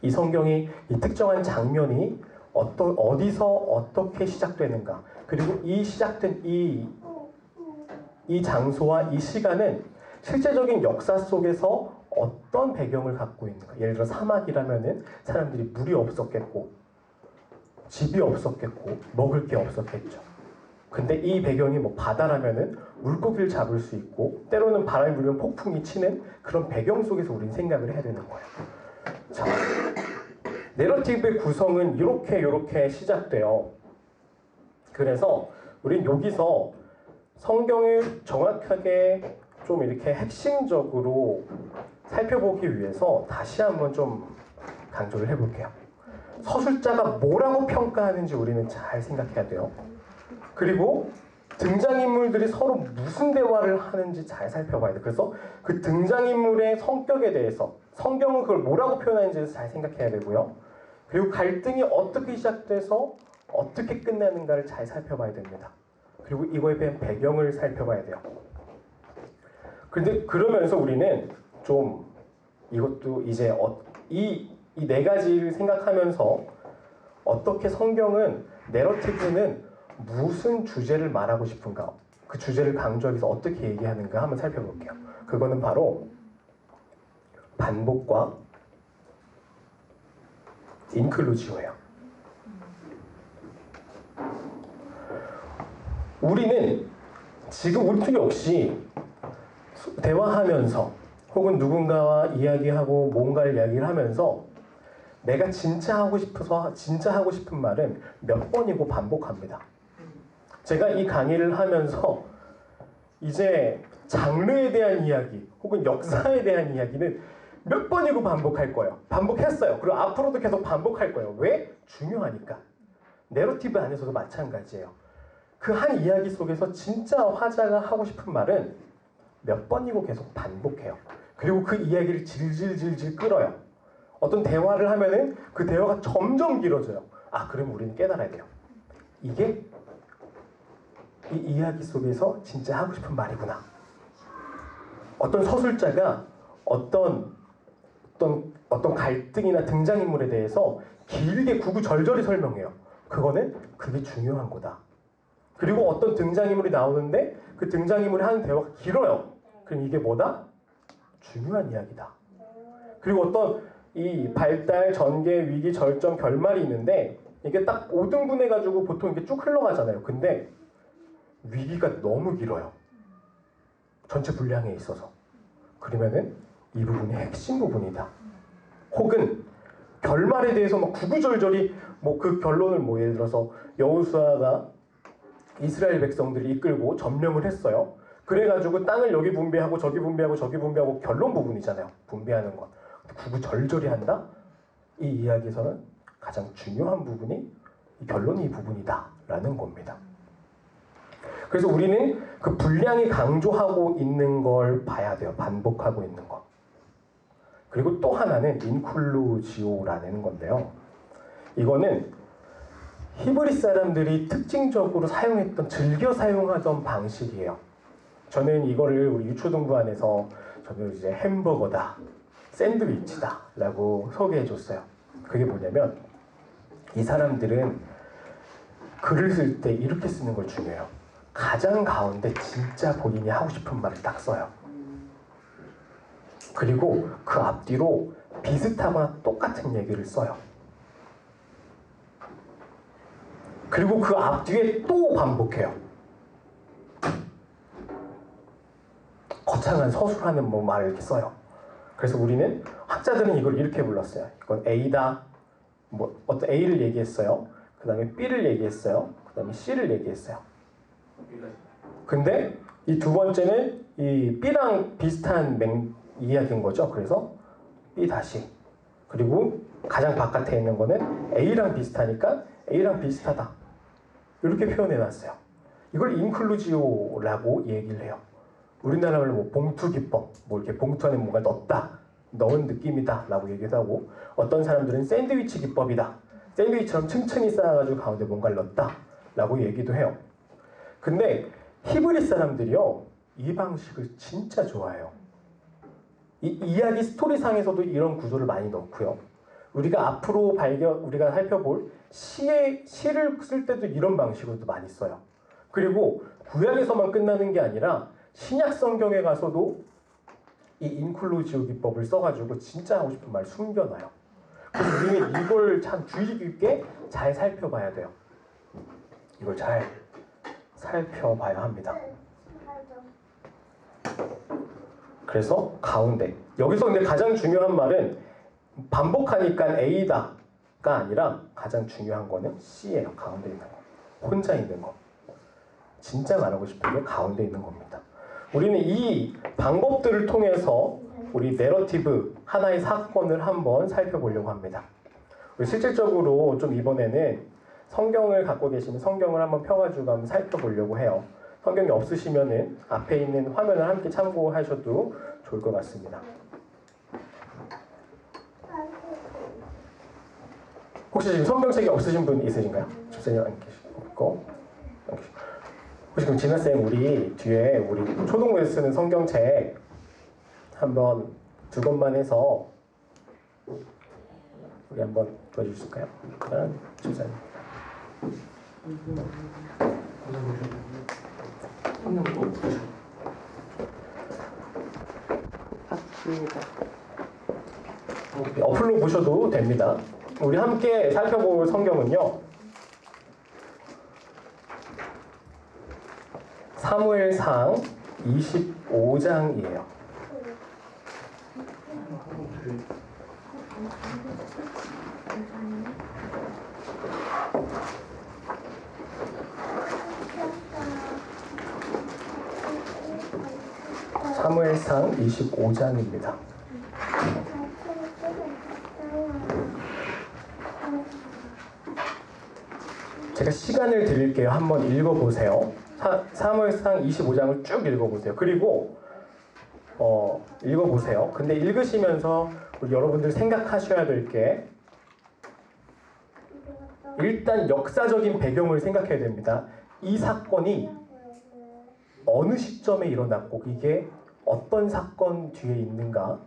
이 성경이 이 특정한 장면이 어디서 어떻게 시작되는가, 그리고 이 시작된 이 장소와 이 시간은 실제적인 역사 속에서 어떤 배경을 갖고 있는가. 예를 들어 사막이라면은 사람들이 물이 없었겠고 집이 없었겠고 먹을 게 없었겠죠. 근데 이 배경이 뭐 바다라면은 물고기를 잡을 수 있고 때로는 바람이 불면 폭풍이 치는 그런 배경 속에서 우리는 생각을 해야 되는 거예요. 자, 내러티브의 구성은 이렇게 시작돼요. 그래서 우린 여기서 성경을 정확하게 좀 이렇게 핵심적으로 살펴보기 위해서 다시 한번 좀 강조를 해볼게요. 서술자가 뭐라고 평가하는지 우리는 잘 생각해야 돼요. 그리고 등장인물들이 서로 무슨 대화를 하는지 잘 살펴봐야 돼요. 그래서 그 등장인물의 성격에 대해서 성경은 그걸 뭐라고 표현하는지 잘 생각해야 되고요. 그리고 갈등이 어떻게 시작돼서 어떻게 끝나는가를 잘 살펴봐야 됩니다. 그리고 이거에 대한 배경을 살펴봐야 돼요. 근데 그러면서 우리는 좀 이것도 이제 이 네 가지를 생각하면서 어떻게 성경은 내러티브는 무슨 주제를 말하고 싶은가, 그 주제를 강조하기 위해서 어떻게 얘기하는가 한번 살펴볼게요. 그거는 바로 반복과 인클루지오예요. 우리는 지금 우리 역시 대화하면서 혹은 누군가와 이야기하고 뭔가를 이야기를 하면서 내가 진짜 하고 싶은 말은 몇 번이고 반복합니다. 제가 이 강의를 하면서 이제 장르에 대한 이야기 혹은 역사에 대한 이야기는 몇 번이고 반복할 거예요. 반복했어요. 그리고 앞으로도 계속 반복할 거예요. 왜? 중요하니까. 내러티브 안에서도 마찬가지예요. 그 한 이야기 속에서 진짜 화자가 하고 싶은 말은 몇 번이고 계속 반복해요. 그리고 그 이야기를 질질질질 끌어요. 어떤 대화를 하면은 그 대화가 점점 길어져요. 아, 그럼 우리는 깨달아야 돼요. 이게 이 이야기 속에서 진짜 하고 싶은 말이구나. 어떤 서술자가 어떤 갈등이나 등장인물에 대해서 길게 구구절절히 설명해요. 그게 중요한 거다. 그리고 어떤 등장인물이 나오는데 그 등장인물이 하는 대화가 길어요. 그럼 이게 뭐다? 중요한 이야기다. 그리고 어떤 이 발달, 전개, 위기, 절정, 결말이 있는데 이게 딱 5등분 해가지고 보통 이렇게 쭉 흘러가잖아요. 근데 위기가 너무 길어요. 전체 분량에 있어서. 그러면은 이 부분이 핵심 부분이다. 혹은 결말에 대해서 막 구구절절히 뭐 그 결론을 뭐 예를 들어서 여호수아가 이스라엘 백성들이 이끌고 점령을 했어요. 그래가지고 땅을 여기 분배하고 저기 분배하고 저기 분배하고 결론 부분이잖아요. 분배하는 건. 구구절절히 한다? 이 이야기에서는 가장 중요한 부분이 이 결론이 이 부분이다 라는 겁니다. 그래서 우리는 그 분량이 강조하고 있는 걸 봐야 돼요. 반복하고 있는 거. 그리고 또 하나는 인클루지오라는 건데요. 이거는 히브리 사람들이 특징적으로 즐겨 사용하던 방식이에요. 저는 이거를 우리 유초등부 안에서 저는 이제 햄버거다, 샌드위치다 라고 소개해줬어요. 그게 뭐냐면 이 사람들은 글을 쓸 때 이렇게 쓰는 걸 중요해요. 가장 가운데 진짜 본인이 하고 싶은 말을 딱 써요. 그리고 그 앞뒤로 비슷하거나 똑같은 얘기를 써요. 그리고 그 앞뒤에 또 반복해요. 거창한 서술하는 뭐 말을 이렇게 써요. 그래서 우리는 학자들은 이걸 이렇게 불렀어요. 이건 A다. 뭐 어떤 A를 얘기했어요. 그 다음에 B를 얘기했어요. 그 다음에 C를 얘기했어요. 근데 이 두 번째는 이 B랑 비슷한 이야기인 거죠. 그래서 B 다시. 그리고 가장 바깥에 있는 거는 A랑 비슷하니까 A랑 비슷하다. 이렇게 표현해놨어요. 이걸 인클루지오라고 얘기를 해요. 우리나라 말로 뭐 봉투 기법, 뭐 이렇게 봉투 안에 뭔가 넣은 느낌이다 라고 얘기도 하고, 어떤 사람들은 샌드위치 기법이다. 샌드위치처럼 층층이 쌓아가지고 가운데 뭔가를 넣었다 라고 얘기도 해요. 근데 히브리 사람들이요, 이 방식을 진짜 좋아해요. 이 이야기 스토리상에서도 이런 구조를 많이 넣고요. 우리가 앞으로 우리가 살펴볼 시를 쓸 때도 이런 방식으로도 많이 써요. 그리고 구약에서만 끝나는 게 아니라 신약 성경에 가서도 이 인클루지오 기법을 써가지고 진짜 하고 싶은 말 숨겨놔요. 그래서 우리는 이걸 참 주의 깊게 잘 살펴봐야 돼요. 이걸 잘 살펴봐야 합니다. 그래서 가운데, 여기서 근데 가장 중요한 말은 반복하니까 A다가 아니라 가장 중요한 거는 C예요. 가운데 있는 거. 혼자 있는 거. 진짜 말하고 싶은 게 가운데 있는 겁니다. 우리는 이 방법들을 통해서 우리 내러티브, 하나의 사건을 한번 살펴보려고 합니다. 우리 실질적으로 좀 이번에는 성경을 갖고 계시면 성경을 한번 펴가지고 한번 살펴보려고 해요. 성경이 없으시면은 앞에 있는 화면을 함께 참고하셔도 좋을 것 같습니다. 혹시 지금 성경책이 없으신 분 있으신가요? 집사님 안 계시고. 혹시 그럼 진아쌤, 우리 뒤에 우리 초등부에서 쓰는 성경책 한번 2권만 해서 우리 한번 보여주실까요? 집사님. 성경 있습니다. 어플로 보셔도 됩니다. 우리 함께 살펴볼 성경은요, 사무엘상 25장이에요. 사무엘상 25장입니다. 제가 시간을 드릴게요. 한번 읽어보세요. 사무엘상 25장을 쭉 읽어보세요. 그리고 읽어보세요. 근데 읽으시면서 우리 여러분들 생각하셔야 될 게, 일단 역사적인 배경을 생각해야 됩니다. 이 사건이 어느 시점에 일어났고 이게 어떤 사건 뒤에 있는가,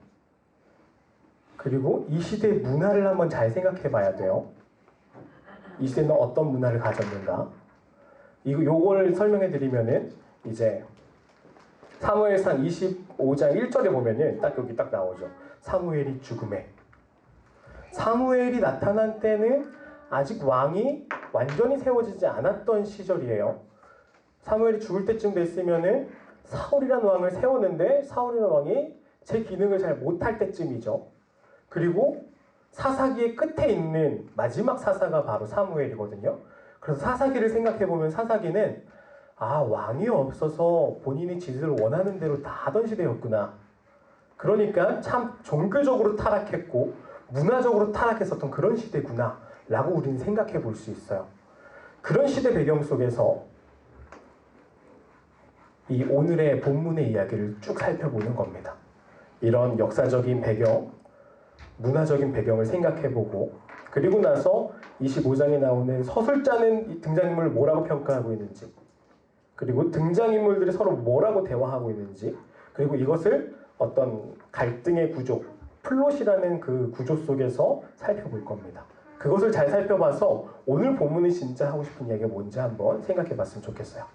그리고 이 시대의 문화를 한번 잘 생각해 봐야 돼요. 이 시대는 어떤 문화를 가졌는가. 요걸 설명해 드리면은, 이제 사무엘상 25장 1절에 보면은 딱 여기 딱 나오죠. 사무엘이 죽음에. 사무엘이 나타난 때는 아직 왕이 완전히 세워지지 않았던 시절이에요. 사무엘이 죽을 때쯤 됐으면은 사울이라는 왕을 세웠는데 사울이라는 왕이 제 기능을 잘 못할 때쯤이죠. 그리고 사사기의 끝에 있는 마지막 사사가 바로 사무엘이거든요. 그래서 사사기를 생각해보면 사사기는 왕이 없어서 본인이 지들을 원하는 대로 다 하던 시대였구나. 그러니까 참 종교적으로 타락했고 문화적으로 타락했었던 그런 시대구나 라고 우리는 생각해 볼 수 있어요. 그런 시대 배경 속에서 이 오늘의 본문의 이야기를 쭉 살펴보는 겁니다. 이런 역사적인 배경, 문화적인 배경을 생각해보고, 그리고 나서 25장에 나오는 서술자는 등장인물을 뭐라고 평가하고 있는지, 그리고 등장인물들이 서로 뭐라고 대화하고 있는지, 그리고 이것을 어떤 갈등의 구조, 플롯이라는 그 구조 속에서 살펴볼 겁니다. 그것을 잘 살펴봐서 오늘 본문이 진짜 하고 싶은 이야기가 뭔지 한번 생각해 봤으면 좋겠어요.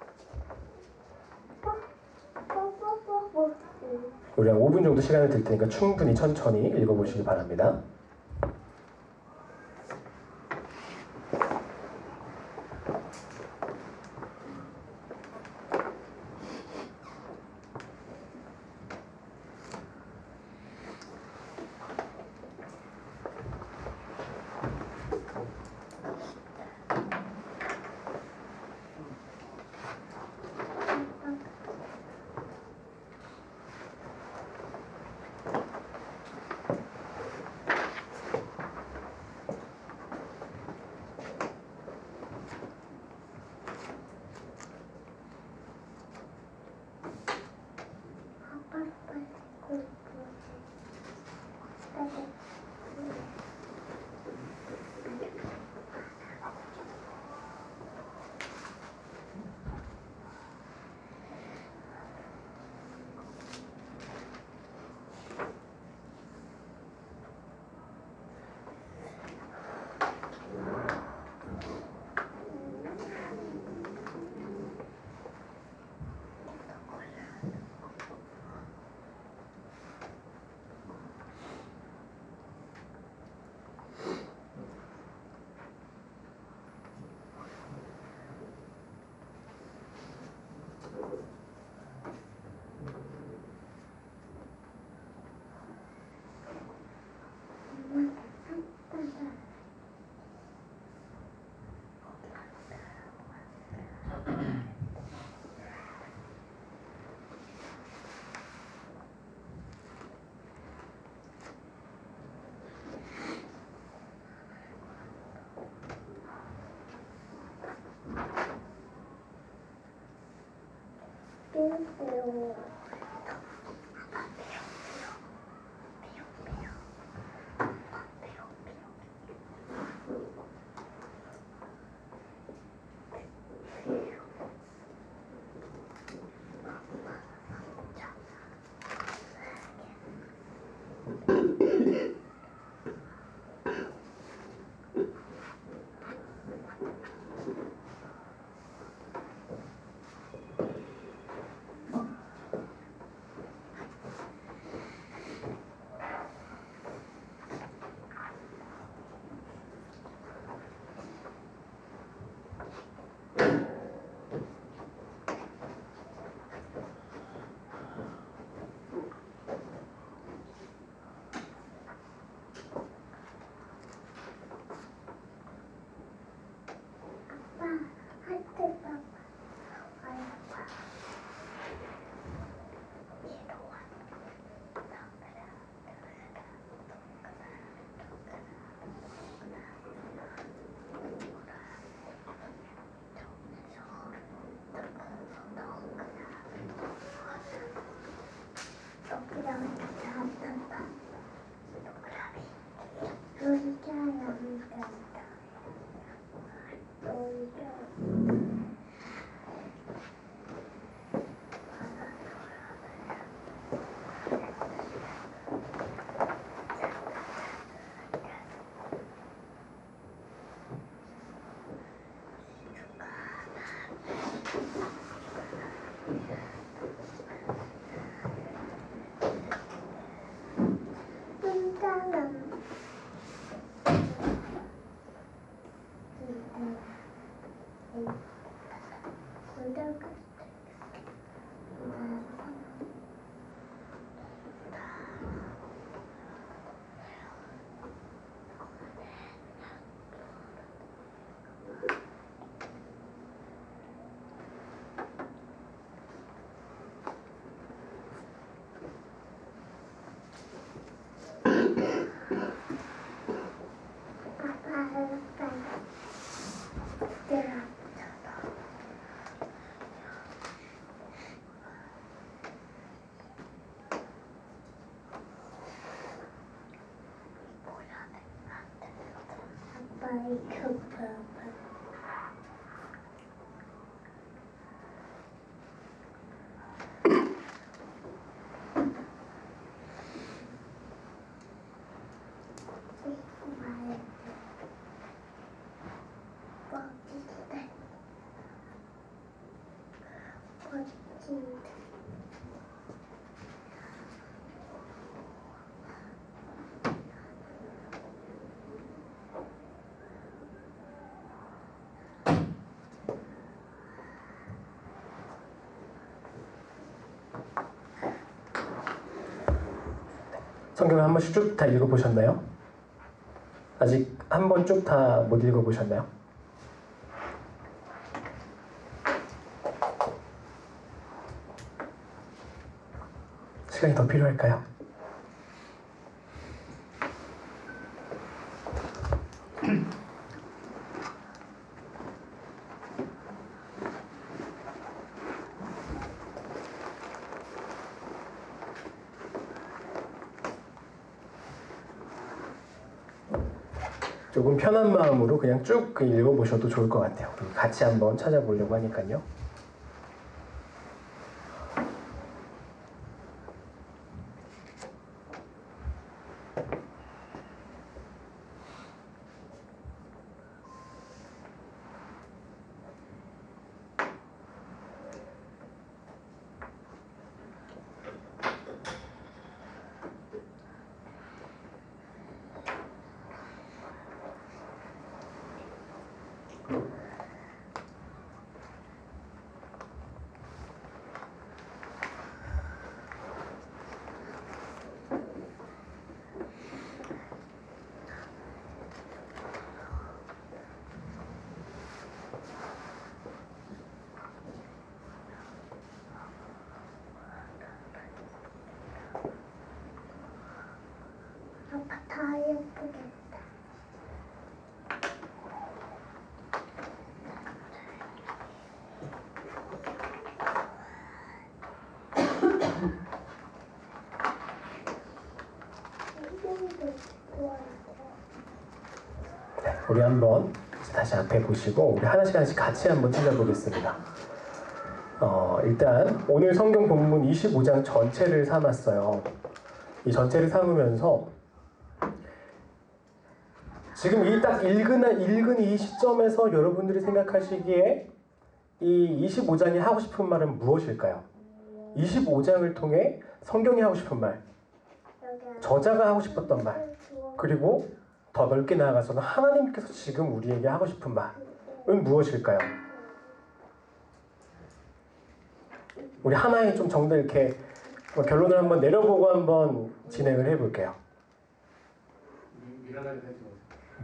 우리 한 5분 정도 시간을 드릴 테니까 충분히 천천히 읽어보시기 바랍니다. 성경을 한 번씩 쭉 다 읽어보셨나요? 아직 한 번 쭉 다 못 읽어보셨나요? 시간이 더 필요할까요? 조금 편한 마음으로 그냥 쭉 읽어보셔도 좋을 것 같아요. 같이 한번 찾아보려고 하니까요. 다 예쁘겠다. 우리 한번 다시 앞에 보시고 우리 하나씩 하나씩 같이 한번 찾아보겠습니다. 일단 오늘 성경 본문 25장 전체를 삼았어요. 이 전체를 삼으면서 지금 이 딱 읽은 이 시점에서 여러분들이 생각하시기에 이 25장이 하고 싶은 말은 무엇일까요? 25장을 통해 성경이 하고 싶은 말, 저자가 하고 싶었던 말, 그리고 더 넓게 나아가서는 하나님께서 지금 우리에게 하고 싶은 말은 무엇일까요? 우리 하나의 좀 정도 이렇게 결론을 한번 내려보고 한번 진행을 해볼게요.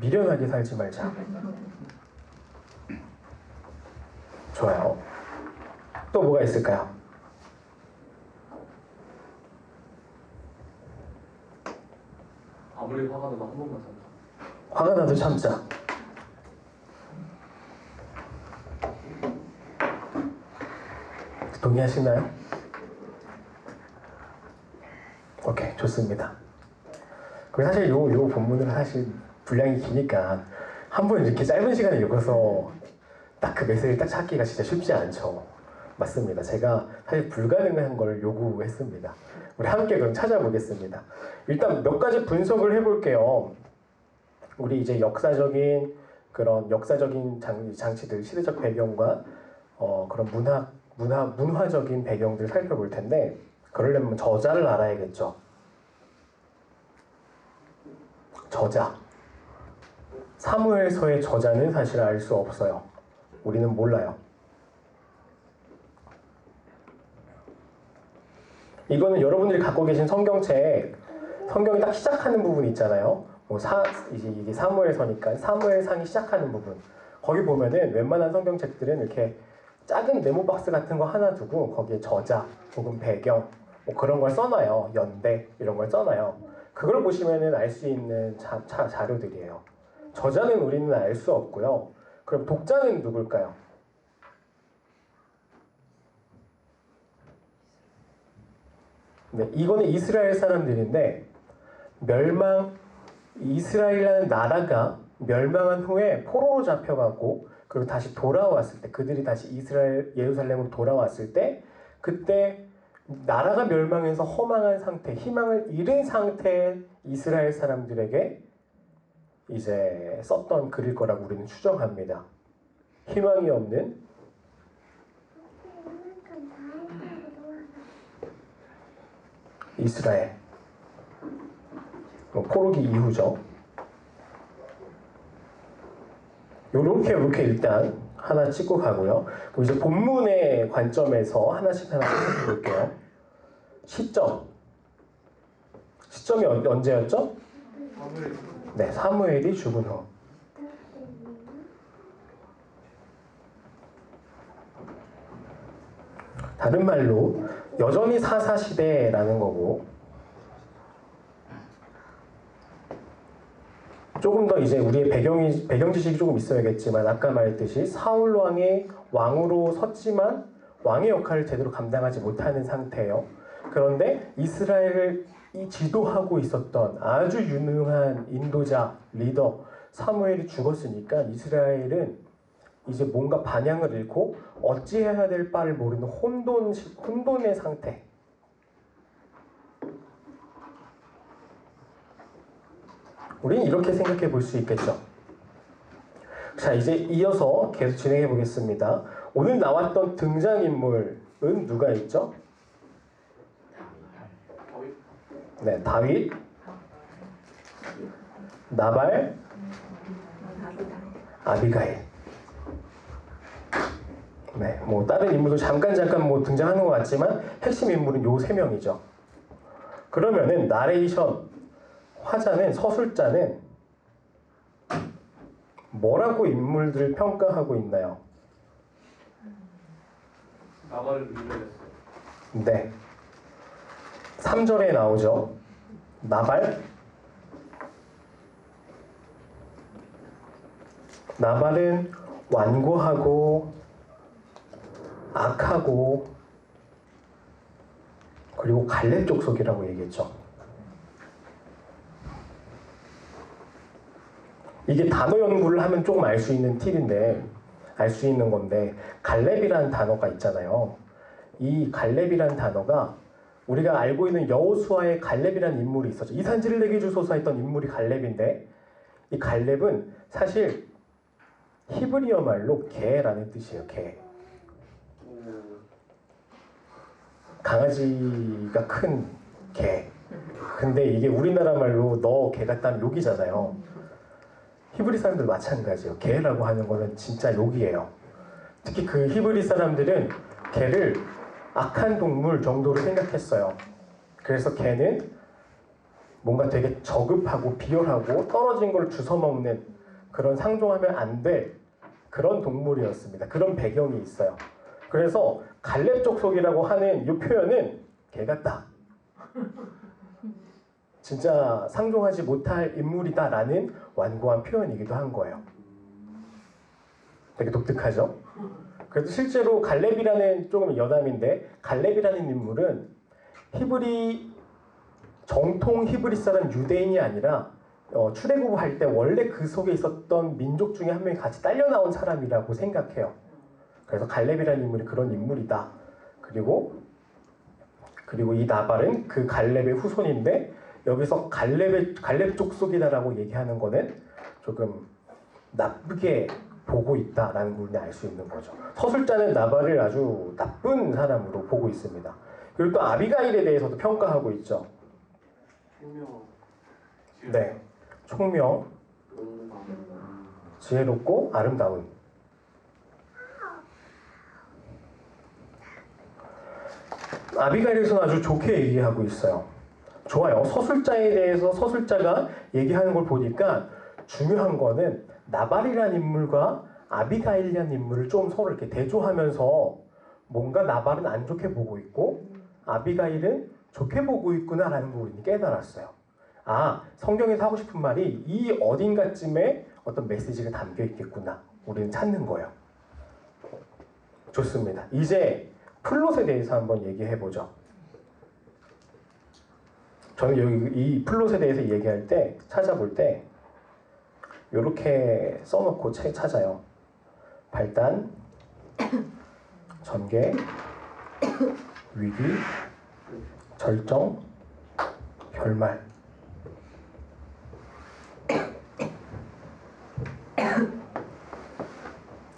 미련하게 살지 말자. 좋아요. 또 뭐가 있을까요? 아무리 화가 나도 한 번만 참자. 화가 나도 참자. 동의하시나요? 오케이, 좋습니다. 그리고 사실 요 본문은 사실 분량이 기니까 한 번 이렇게 짧은 시간에 읽어서 딱 그 메시지를 딱 찾기가 진짜 쉽지 않죠. 맞습니다. 제가 사실 불가능한 걸 요구했습니다. 우리 함께 그럼 찾아보겠습니다. 일단 몇 가지 분석을 해볼게요. 우리 이제 역사적인 장치들, 시대적 배경과 그런 문화적인 배경들을 살펴볼 텐데, 그러려면 저자를 알아야겠죠. 저자. 사무엘서의 저자는 사실 알 수 없어요. 우리는 몰라요. 이거는 여러분들이 갖고 계신 성경책, 성경이 딱 시작하는 부분 있잖아요. 이게 사무엘서니까 사무엘상이 시작하는 부분. 거기 보면은 웬만한 성경책들은 이렇게 작은 네모 박스 같은 거 하나 두고 거기에 저자 혹은 배경 뭐 그런 걸 써놔요. 연대 이런 걸 써놔요. 그걸 보시면은 알 수 있는 자료들이에요. 저자는 우리는 알 수 없고요. 그럼 독자는 누굴까요? 네, 이거는 이스라엘 사람들인데 이스라엘이라는 나라가 멸망한 후에 포로로 잡혀가고 그리고 다시 돌아왔을 때 그들이 다시 예루살렘으로 돌아왔을 때 그때 나라가 멸망해서 허망한 상태, 희망을 잃은 상태의 이스라엘 사람들에게 이제 썼던 글일 거라고 우리는 추정합니다. 희망이 없는 이스라엘. 포로기 이후죠. 요렇게 일단 하나 찍고 가고요. 그럼 이제 본문의 관점에서 하나씩 볼게요. 시점이 언제였죠? 네, 사무엘이 죽은 후. 다른 말로 여전히 사사시대라는 거고 조금 더 이제 우리의 배경 지식이 조금 있어야겠지만 아까 말했듯이 사울 왕의 왕으로 섰지만 왕의 역할을 제대로 감당하지 못하는 상태예요. 그런데 이스라엘을 지도하고 있었던 아주 유능한 인도자, 리더 사무엘이 죽었으니까 이스라엘은 이제 뭔가 방향을 잃고 어찌해야 될 바를 모르는 혼돈의 상태. 우리는 이렇게 생각해 볼 수 있겠죠. 자, 이제 이어서 계속 진행해 보겠습니다. 오늘 나왔던 등장인물은 누가 있죠? 네, 다윗, 나발, 아비가일. 네, 뭐 다른 인물도 잠깐 뭐 등장하는 것 같지만 핵심 인물은 요 세 명이죠. 그러면은 나레이션, 화자는 서술자는 뭐라고 인물들을 평가하고 있나요? 나발을 밀어냈어요. 네. 3절에 나오죠. 나발은 완고하고 악하고 그리고 갈렙 족속이라고 얘기했죠. 이게 단어 연구를 하면 조금 알 수 있는 팁인데, 알 수 있는 건데, 갈렙이라는 단어가 있잖아요. 이 갈렙이라는 단어가 우리가 알고 있는 여호수아의 갈렙이라는 인물이 있었죠. 이 산지를 내게 주소서 했던 인물이 갈렙인데, 이 갈렙은 사실 히브리어 말로 개라는 뜻이에요. 개. 강아지가 큰 개. 근데 이게 우리나라 말로 너 개 같다는 욕이잖아요. 히브리 사람들 마찬가지예요. 개라고 하는 거는 진짜 욕이에요. 특히 그 히브리 사람들은 개를 악한 동물 정도로 생각했어요. 그래서 개는 뭔가 되게 저급하고 비열하고 떨어진 걸 주워먹는 그런 상종하면 안 될 그런 동물이었습니다. 그런 배경이 있어요. 그래서 갈렙 족속이라고 하는 이 표현은 개 같다. 진짜 상종하지 못할 인물이다라는 완고한 표현이기도 한 거예요. 되게 독특하죠? 그래도 실제로 갈렙이라는 조금 여담인데 갈렙이라는 인물은 정통 히브리 사람 유대인이 아니라 출애굽할 때 원래 그 속에 있었던 민족 중에 한 명이 같이 딸려 나온 사람이라고 생각해요. 그래서 갈렙이라는 인물이 그런 인물이다. 그리고 이 나발은 그 갈렙의 후손인데 여기서 갈렙 족속이다라고 얘기하는 거는 조금 나쁘게 보고 있다라는 걸 알 수 있는 거죠. 서술자는 나발을 아주 나쁜 사람으로 보고 있습니다. 그리고 또 아비가일에 대해서도 평가하고 있죠. 네, 총명, 지혜롭고 아름다운. 아비가일에서는 아주 좋게 얘기하고 있어요. 좋아요. 서술자에 대해서 서술자가 얘기하는 걸 보니까 중요한 거는 나발이라는 인물과 아비가일이라는 인물을 좀 서로 이렇게 대조하면서 뭔가 나발은 안 좋게 보고 있고 아비가일은 좋게 보고 있구나라는 걸 우리는 깨달았어요. 아, 성경에서 하고 싶은 말이 이 어딘가쯤에 어떤 메시지가 담겨 있겠구나. 우리는 찾는 거예요. 좋습니다. 이제 플롯에 대해서 한번 얘기해 보죠. 저는 여기 이 플롯에 대해서 얘기할 때 찾아볼 때 이렇게 써놓고 찾아요. 발단, 전개, 위기, 절정, 결말.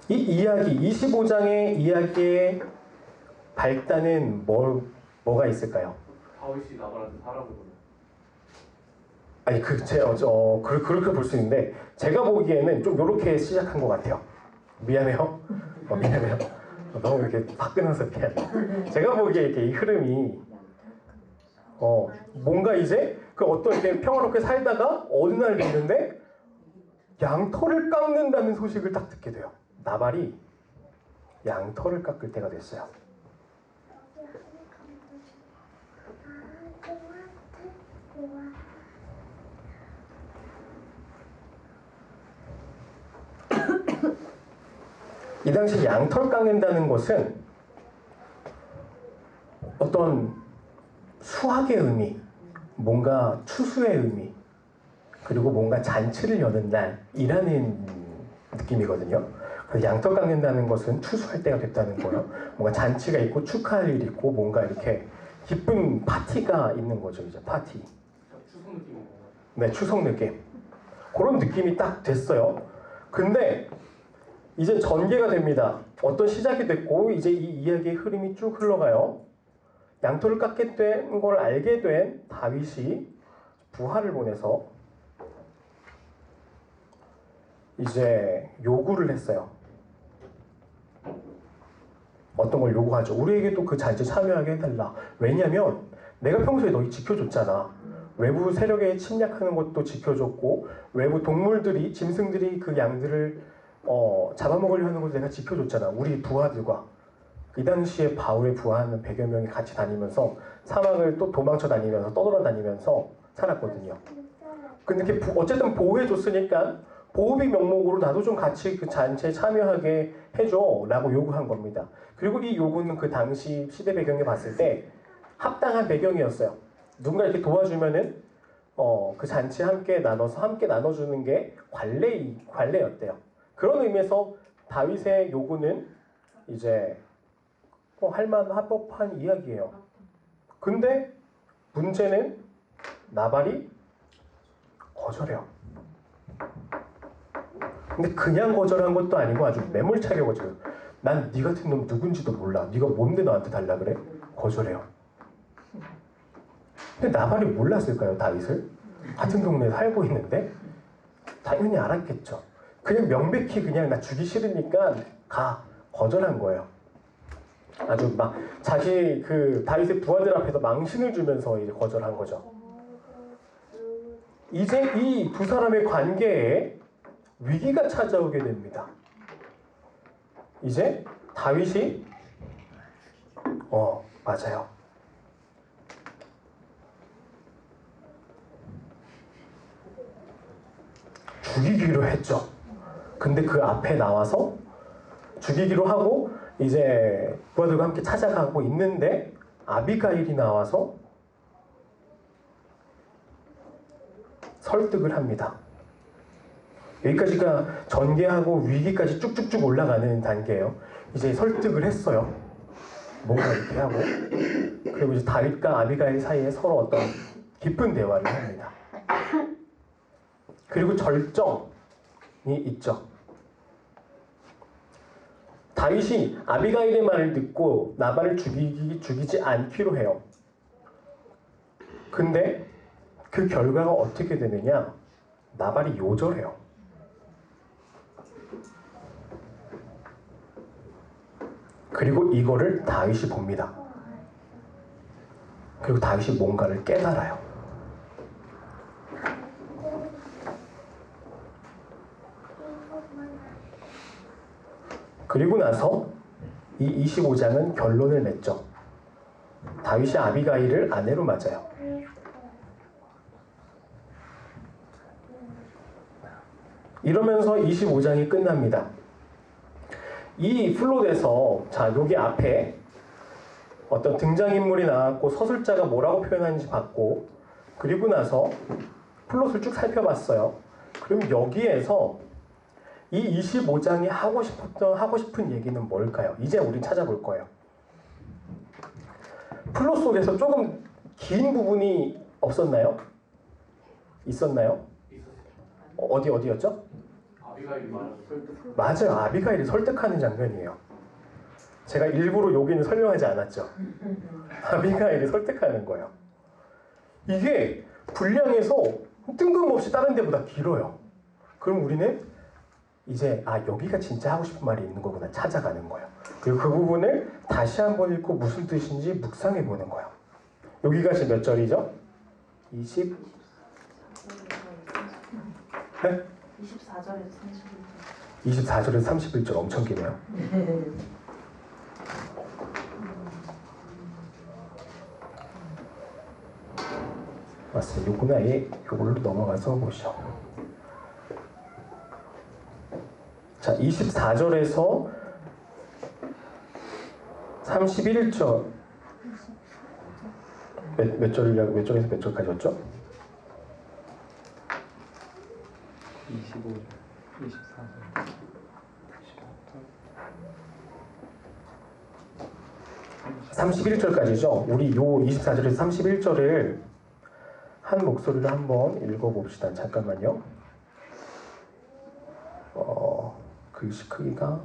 이 이야기, 25장의 이야기의 발단은 뭐가 있을까요? 다윗이 나발한테 살아보거든. 아니 그렇게 볼 수 있는데 제가 보기에는 좀 이렇게 시작한 것 같아요. 미안해요. 미안해요. 너무 이렇게 화끈해서 미안해. 제가 보기에 이렇게 이 흐름이 뭔가 이제 그 어떤 이렇게 평화롭게 살다가 어느 날 됐는데 양털을 깎는다는 소식을 딱 듣게 돼요. 나발이 양털을 깎을 때가 됐어요. 이 당시 양털 깎는다는 것은 어떤 수학의 의미, 뭔가 추수의 의미, 그리고 뭔가 잔치를 여는 날이라는 느낌이거든요. 그래서 양털 깎는다는 것은 추수할 때가 됐다는 거예요. 뭔가 잔치가 있고 축하할 일이 있고 뭔가 이렇게 기쁜 파티가 있는 거죠. 이제 파티. 추석 느낌인 거. 네, 추석 느낌. 그런 느낌이 딱 됐어요. 근데 이제 전개가 됩니다. 어떤 시작이 됐고 이제 이 이야기의 흐름이 쭉 흘러가요. 양털을 깎게 된 걸 알게 된 다윗이 부하를 보내서 이제 요구를 했어요. 어떤 걸 요구하죠. 우리에게도 그 잔치에 참여하게 해달라. 왜냐면 내가 평소에 너희 지켜줬잖아. 외부 세력에 침략하는 것도 지켜줬고 외부 동물들이 짐승들이 그 양들을 잡아먹으려 하는 것도 내가 지켜줬잖아. 우리 부하들과. 이 당시에 바울의 부하는 100여 명이 같이 다니면서 사막을 또 도망쳐 다니면서 떠돌아다니면서 살았거든요. 근데 이렇게 어쨌든 보호해줬으니까 보호비 명목으로 나도 좀 같이 그 잔치에 참여하게 해줘 라고 요구한 겁니다. 그리고 이 요구는 그 당시 시대 배경에 봤을 때 합당한 배경이었어요. 누군가 이렇게 도와주면은 그 잔치에 함께 나눠주는 게 관례였대요. 그런 의미에서 다윗의 요구는 이제 할만한 법한 이야기예요. 근데 문제는 나발이 거절해요. 근데 그냥 거절한 것도 아니고 아주 매몰차게 거절해요. 난 네 같은 놈 누군지도 몰라. 네가 뭔데 나한테 달라 그래? 거절해요. 근데 나발이 몰랐을까요, 다윗을? 같은 동네에 살고 있는데? 당연히 알았겠죠. 그냥 명백히 그냥 나 주기 싫으니까 거절한 거예요. 아주 막 자기 그 다윗의 부하들 앞에서 망신을 주면서 이제 거절한 거죠. 이제 이 두 사람의 관계에 위기가 찾아오게 됩니다. 이제 다윗이 맞아요. 죽이기로 했죠. 근데 그 앞에 나와서 죽이기로 하고 이제 부하들과 함께 찾아가고 있는데 아비가일이 나와서 설득을 합니다. 여기까지가 전개하고 위기까지 쭉쭉쭉 올라가는 단계예요. 이제 설득을 했어요. 뭔가 이렇게 하고 그리고 이제 다윗과 아비가일 사이에 서로 어떤 깊은 대화를 합니다. 그리고 절정이 있죠. 다윗이 아비가일의 말을 듣고 나발을 죽이지 않기로 해요. 근데 그 결과가 어떻게 되느냐? 나발이 요절해요. 그리고 이거를 다윗이 봅니다. 그리고 다윗이 뭔가를 깨달아요. 그리고 나서 이 25장은 결론을 맺죠. 다윗이 아비가일을 아내로 맞아요. 이러면서 25장이 끝납니다. 이 플롯에서 자 여기 앞에 어떤 등장인물이 나왔고 서술자가 뭐라고 표현하는지 봤고 그리고 나서 플롯을 쭉 살펴봤어요. 그럼 여기에서 이 25장이 하고 싶은 얘기는 뭘까요? 이제 우린 찾아볼 거예요. 플롯 속에서 조금 긴 부분이 없었나요? 있었나요? 어디였죠? 아비가일이 말하는 설득. 맞아요. 아비가일이 설득하는 장면이에요. 제가 일부러 여기는 설명하지 않았죠. 아비가일이 설득하는 거예요. 이게 분량에서 뜬금없이 다른 데보다 길어요. 그럼 우리는 이제 여기가 진짜 하고 싶은 말이 있는 거구나 찾아가는 거예요. 그리고 그 부분을 다시 한번 읽고 무슨 뜻인지 묵상해 보는 거예요. 여기가 지금 몇 절이죠? 24절에서 31절. 24절에서 31절 엄청 기네요. 맞습니다. 요거는 아예 요걸로 넘어가서 보시죠. 자, 24절에서 31절 몇 절이라고 몇 절에서 몇 절까지였죠? 25절, 24절, 31절까지죠. 우리 요 24절에서 31절을 한 목소리로 한번 읽어봅시다. 잠깐만요. 글씨 크기가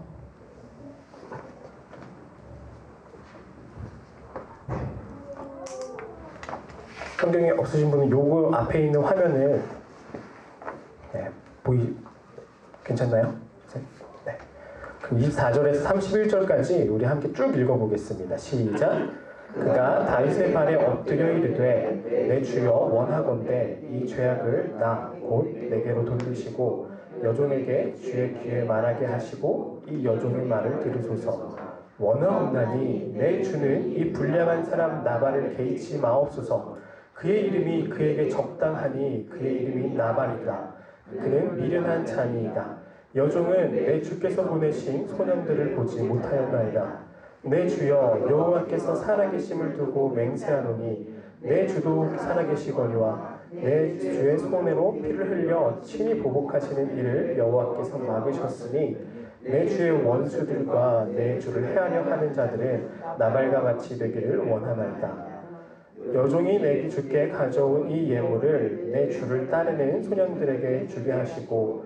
성경이 없으신 분은 요거 앞에 있는 화면을 괜찮나요? 네. 그럼 24절에서 31절까지 우리 함께 쭉 읽어보겠습니다. 시작. 그가 다윗의 발에 엎드려 이르되 내 주여 원하건대 이 죄악을 나 곧 내게로 돌리시고 여종에게 주의 귀에 말하게 하시고 이 여종의 말을 들으소서. 원하옵나니 내 주는 이 불량한 사람 나발을 개의치 마옵소서. 그의 이름이 그에게 적당하니 그의 이름이 나발이다. 그는 미련한 자니이다. 여종은 내 주께서 보내신 소년들을 보지 못하였나이다. 내 주여 여호와께서 살아계심을 두고 맹세하노니 내 주도 살아계시거니와 내 주의 손으로 피를 흘려 친히 보복하시는 이를 여호와께서 막으셨으니 내 주의 원수들과 내 주를 해하려 하는 자들은 나발과 같이 되기를 원하나이다. 여종이 내 주께 가져온 이 예물을 내 주를 따르는 소년들에게 주게 하시고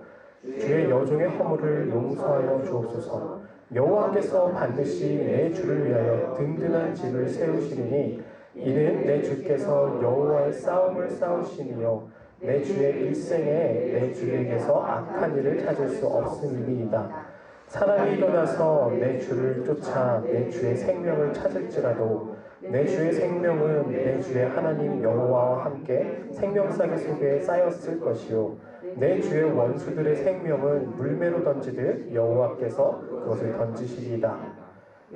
주의 여종의 허물을 용서하여 주옵소서. 여호와께서 반드시 내 주를 위하여 든든한 집을 세우시리니 이는 내 주께서 여호와의 싸움을 싸우시니요 내 주의 일생에 내 주에게서 악한 일을 찾을 수 없음이니이다. 사람이 일어나서 내 주를 쫓아 내 주의 생명을 찾을지라도 내 주의 생명은 내 주의 하나님 여호와와 함께 생명사기 속에 쌓였을 것이요 내 주의 원수들의 생명은 물매로 던지듯 여호와께서 그것을 던지시리이다.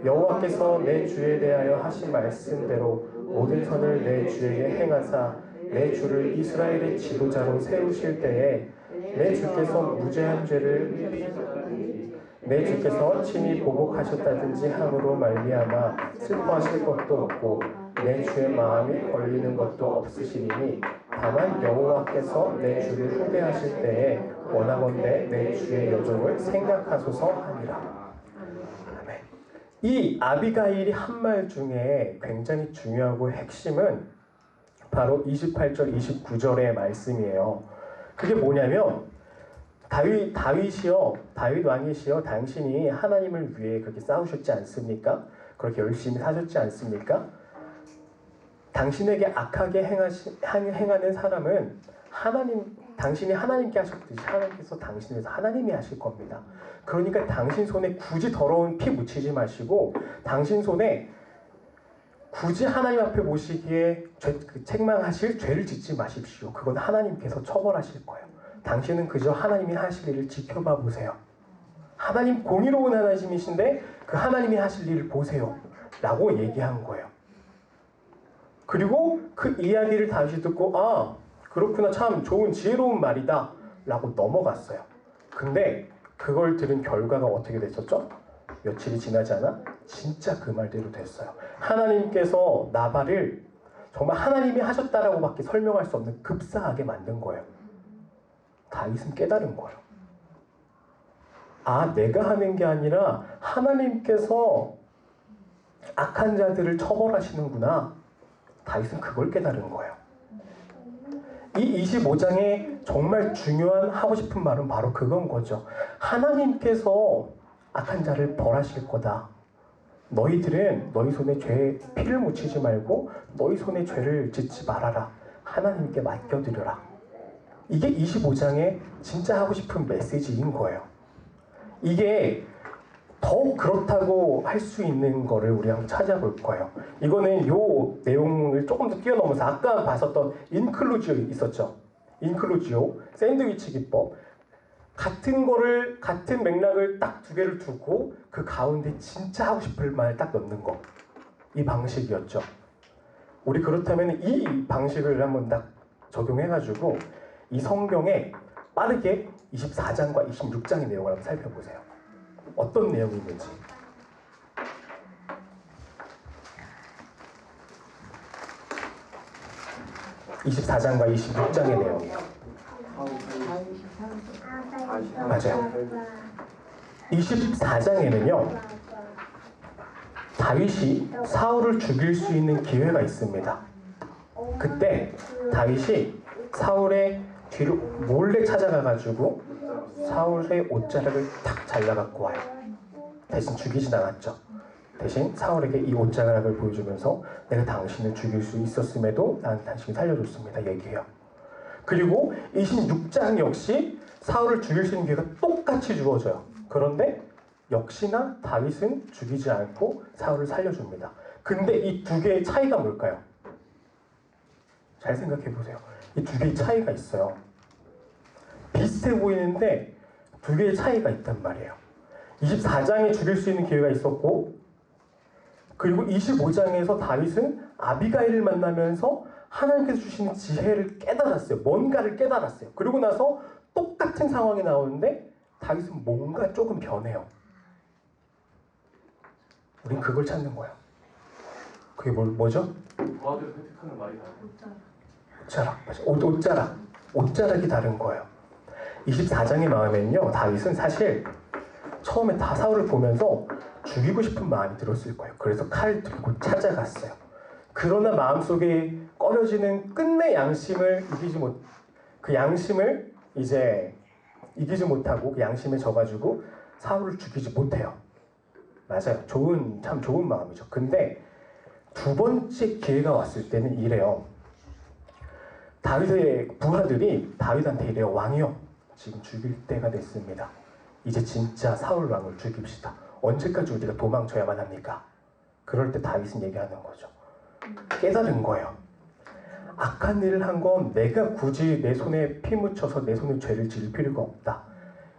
여호와께서 내 주에 대하여 하신 말씀대로 모든 선을 내 주에게 행하사 내 주를 이스라엘의 지도자로 세우실 때에 내 주께서 무죄한 죄를 내 주께서 친히 보복하셨다든지 함으로 말미암아 슬퍼하실 것도 없고 내 주의 마음이 걸리는 것도 없으시리니 다만 여호와께서 내 주를 후대하실 때에 원하건대 내 주의 여종을 생각하소서 하니라. 아멘. 이 아비가일이 한 말 중에 굉장히 중요하고 핵심은 바로 28절 29절의 말씀이에요. 그게 뭐냐면 다윗 왕이시여 당신이 하나님을 위해 그렇게 싸우셨지 않습니까? 그렇게 열심히 사셨지 않습니까? 당신에게 악하게 행하는 사람은 당신이 하나님께 하셨듯이 하나님께서 당신에서 하나님이 하실 겁니다. 그러니까 당신 손에 굳이 더러운 피 묻히지 마시고 당신 손에 굳이 하나님 앞에 모시기에 책망하실 죄를 짓지 마십시오. 그건 하나님께서 처벌하실 거예요. 당신은 그저 하나님이 하실 일을 지켜봐 보세요. 하나님 공의로운 하나님이신데 그 하나님이 하실 일을 보세요. 라고 얘기한 거예요. 그리고 그 이야기를 다시 듣고 아 그렇구나 참 좋은 지혜로운 말이다 라고 넘어갔어요. 근데 그걸 들은 결과가 어떻게 됐었죠? 며칠이 지나지 않아 진짜 그 말대로 됐어요. 하나님께서 나발을 정말 하나님이 하셨다라고 밖에 설명할 수 없는 급사하게 만든 거예요. 다윗은 깨달은 거예요. 아, 내가 하는 게 아니라 하나님께서 악한 자들을 처벌하시는구나. 다윗은 그걸 깨달은 거예요. 이 25장에 정말 중요한 하고 싶은 말은 바로 그건 거죠. 하나님께서 악한 자를 벌하실 거다. 너희들은 너희 손에 죄에 피를 묻히지 말고 너희 손에 죄를 짓지 말아라. 하나님께 맡겨드려라. 이게 25장에 진짜 하고 싶은 메시지인 거예요. 이게 더 그렇다고 할 수 있는 거를 우리 한번 찾아볼 거예요. 이거는 요 내용을 조금 더 뛰어넘어서 아까 봤었던 인클루지오 있었죠. 인클루지오, 샌드위치 기법. 같은 거를, 같은 맥락을 딱 두 개를 두고 그 가운데 진짜 하고 싶을 말을 딱 넣는 거. 이 방식이었죠. 우리 그렇다면 이 방식을 한번 딱 적용해가지고 이 성경에 빠르게 24장과 26장의 내용을 한번 살펴보세요. 어떤 내용이 있는지. (24장과 26장의 내용이에요. 맞아요. 24장에는요 다윗이 사울을 죽일 수 있는 기회가 있습니다. 그때 다윗이 사울의 뒤로 몰래 찾아가가지고 사울의 옷자락을 탁 잘라갖고 와요. 대신 죽이진 않았죠. 대신 사울에게 이 옷자락을 보여주면서 내가 당신을 죽일 수 있었음에도 난 당신을 살려줬습니다. 얘기해요. 그리고 26장 역시 사울을 죽일 수 있는 기회가 똑같이 주어져요. 그런데 역시나 다윗은 죽이지 않고 사울을 살려줍니다. 근데 이 두 개의 차이가 뭘까요? 잘 생각해 보세요. 이 두 개의 차이가 있어요. 비슷해 보이는데 두 개의 차이가 있단 말이에요. 24장에 죽일 수 있는 기회가 있었고 그리고 25장에서 다윗은 아비가일을 만나면서 하나님께서 주시는 지혜를 깨달았어요. 뭔가를 깨달았어요. 그리고 나서 똑같은 상황이 나오는데 다윗은 뭔가 조금 변해요. 우린 그걸 찾는 거야. 그게 뭐죠? 부하들 획득하는 말이 다르죠. 옷자락. 옷자락이 다른 거예요. 24장의 마음에는요 다윗은 사실 처음에 다 사울을 보면서 죽이고 싶은 마음이 들었을 거예요. 그래서 칼을 들고 찾아갔어요. 그러나 마음속에 꺼려지는 끝내 양심을 그 양심을 이제 이기지 못하고 그 양심에 져가지고 사울을 죽이지 못해요. 맞아요. 참 좋은 마음이죠. 근데 두 번째 기회가 왔을 때는 이래요. 다윗의 부하들이 다윗한테 이래요. 왕이요. 지금 죽일 때가 됐습니다. 이제 진짜 사울 왕을 죽입시다. 언제까지 우리가 도망쳐야만 합니까? 그럴 때 다윗은 얘기하는 거죠. 깨달은 거예요. 악한 일을 한 건 내가 굳이 내 손에 피 묻혀서 내 손에 죄를 지을 필요가 없다.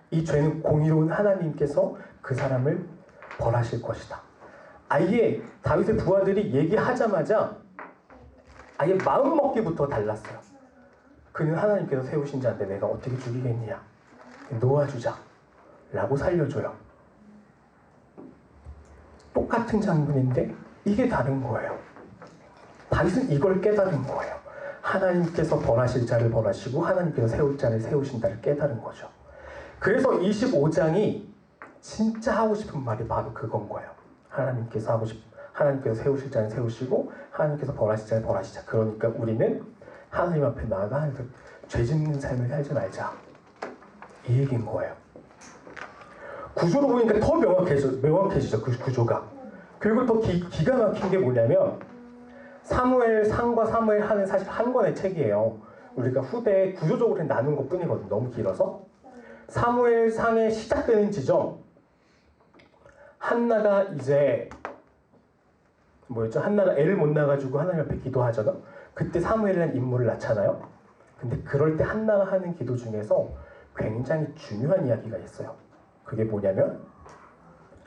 이 죄는 공의로운 하나님께서 그 사람을 벌하실 것이다. 아예 다윗의 부하들이 얘기하자마자 아예 마음먹기부터 달랐어요. 그는 하나님께서 세우신 자인데 내가 어떻게 죽이겠냐. 놓아주자. 라고 살려줘요. 똑같은 장면인데 이게 다른 거예요. 다윗은 이걸 깨달은 거예요. 하나님께서 벌하실 자를 벌하시고 하나님께서 세울 자를 세우신다를 깨달은 거죠. 그래서 25장이 진짜 하고 싶은 말이 바로 그건 거예요. 하나님께서 세우실 자는 세우시고 하나님께서 벌하실 자를 벌하시자. 그러니까 우리는 하나님 앞에 나아가 죄 짓는 삶을 살지 말자. 이 얘기인 거예요. 구조로 보니까 더 명확해지죠. 그 구조가. 그리고 더 기가 막힌 게 뭐냐면 사무엘상과 사무엘하는 사실 한 권의 책이에요. 우리가 후대에 구조적으로 나눈 것 뿐이거든요. 너무 길어서. 사무엘상에 시작되는 지점 한나가 이제 뭐였죠? 한나가 애를 못 낳아가지고 하나님 앞에 기도하잖아. 그때 사무엘이라는 인물을 낳잖아요. 근데 그럴 때 한나가 하는 기도 중에서 굉장히 중요한 이야기가 있어요. 그게 뭐냐면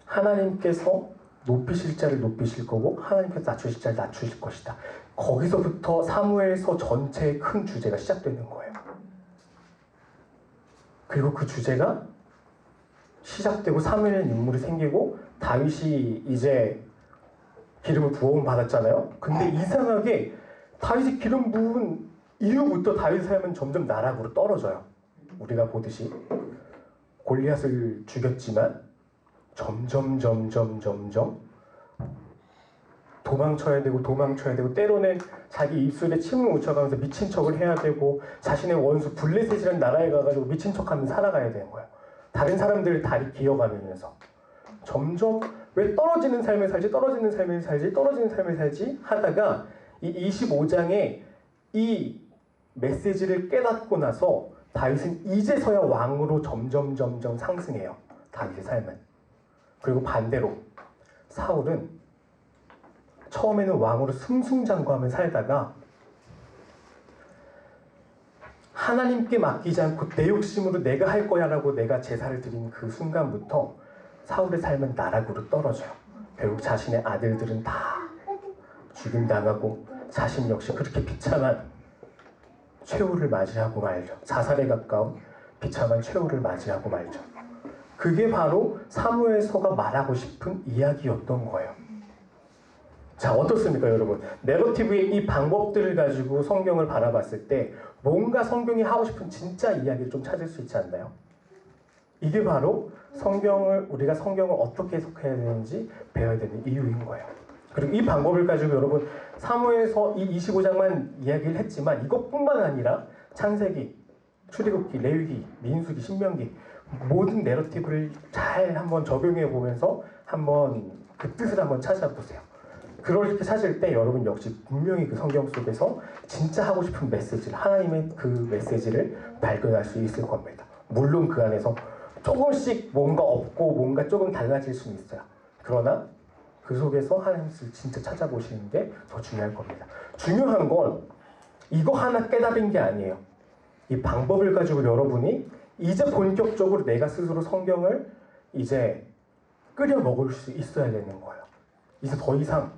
하나님께서 높이실 자를 높이실 거고 하나님께서 낮추실 자를 낮추실 것이다. 거기서부터 사무엘서 전체의 큰 주제가 시작되는 거예요. 그리고 그 주제가 시작되고 사무엘이라는 인물이 생기고 다윗이 이제 기름을 부어움 받았잖아요. 근데 이상하게 다윗이 기름 부은 이후부터 다윗의 삶은 점점 나락으로 떨어져요. 우리가 보듯이 골리앗을 죽였지만 점점 도망쳐야 되고 때로는 자기 입술에 침을 묻혀가면서 미친 척을 해야 되고 자신의 원수 블레셋이라는 나라에 가가지고 미친 척하면서 살아가야 되는 거예요. 다른 사람들을 다리 기어가면서 점점 왜 떨어지는 삶을 살지 하다가 이 25장에 이 메시지를 깨닫고 나서 다윗은 이제서야 왕으로 점점 상승해요. 다윗의 삶은. 그리고 반대로 사울은 처음에는 왕으로 승승장구하며 살다가 하나님께 맡기지 않고 내 욕심으로 내가 할 거야 라고 내가 제사를 드린 그 순간부터 사울의 삶은 나락으로 떨어져요. 결국 자신의 아들들은 다 죽임당하고 자신 역시 그렇게 비참한 최후를 맞이하고 말죠. 자살에 가까운 비참한 최후를 맞이하고 말죠. 그게 바로 사무엘서가 말하고 싶은 이야기였던 거예요. 자, 어떻습니까 여러분? 내러티브의 이 방법들을 가지고 성경을 바라봤을 때 뭔가 성경이 하고 싶은 진짜 이야기를 좀 찾을 수 있지 않나요? 이게 바로 우리가 성경을 어떻게 해석해야 되는지 배워야 되는 이유인 거예요. 그리고 이 방법을 가지고 여러분 사무엘서 이 25장만 이야기를 했지만 이것뿐만 아니라 창세기, 출애굽기, 레위기, 민수기, 신명기 모든 내러티브를 잘 한번 적용해 보면서 한번 그 뜻을 한번 찾아보세요. 그렇게 찾을 때 여러분 역시 분명히 그 성경 속에서 진짜 하고 싶은 메시지를 하나님의 그 메시지를 발견할 수 있을 겁니다. 물론 그 안에서 조금씩 뭔가 없고 뭔가 조금 달라질 수는 있어요. 그러나 그 속에서 하나님을 진짜 찾아보시는 게 더 중요할 겁니다. 중요한 건 이거 하나 깨달은 게 아니에요. 이 방법을 가지고 여러분이 이제 본격적으로 내가 스스로 성경을 이제 끓여 먹을 수 있어야 되는 거예요. 이제 더 이상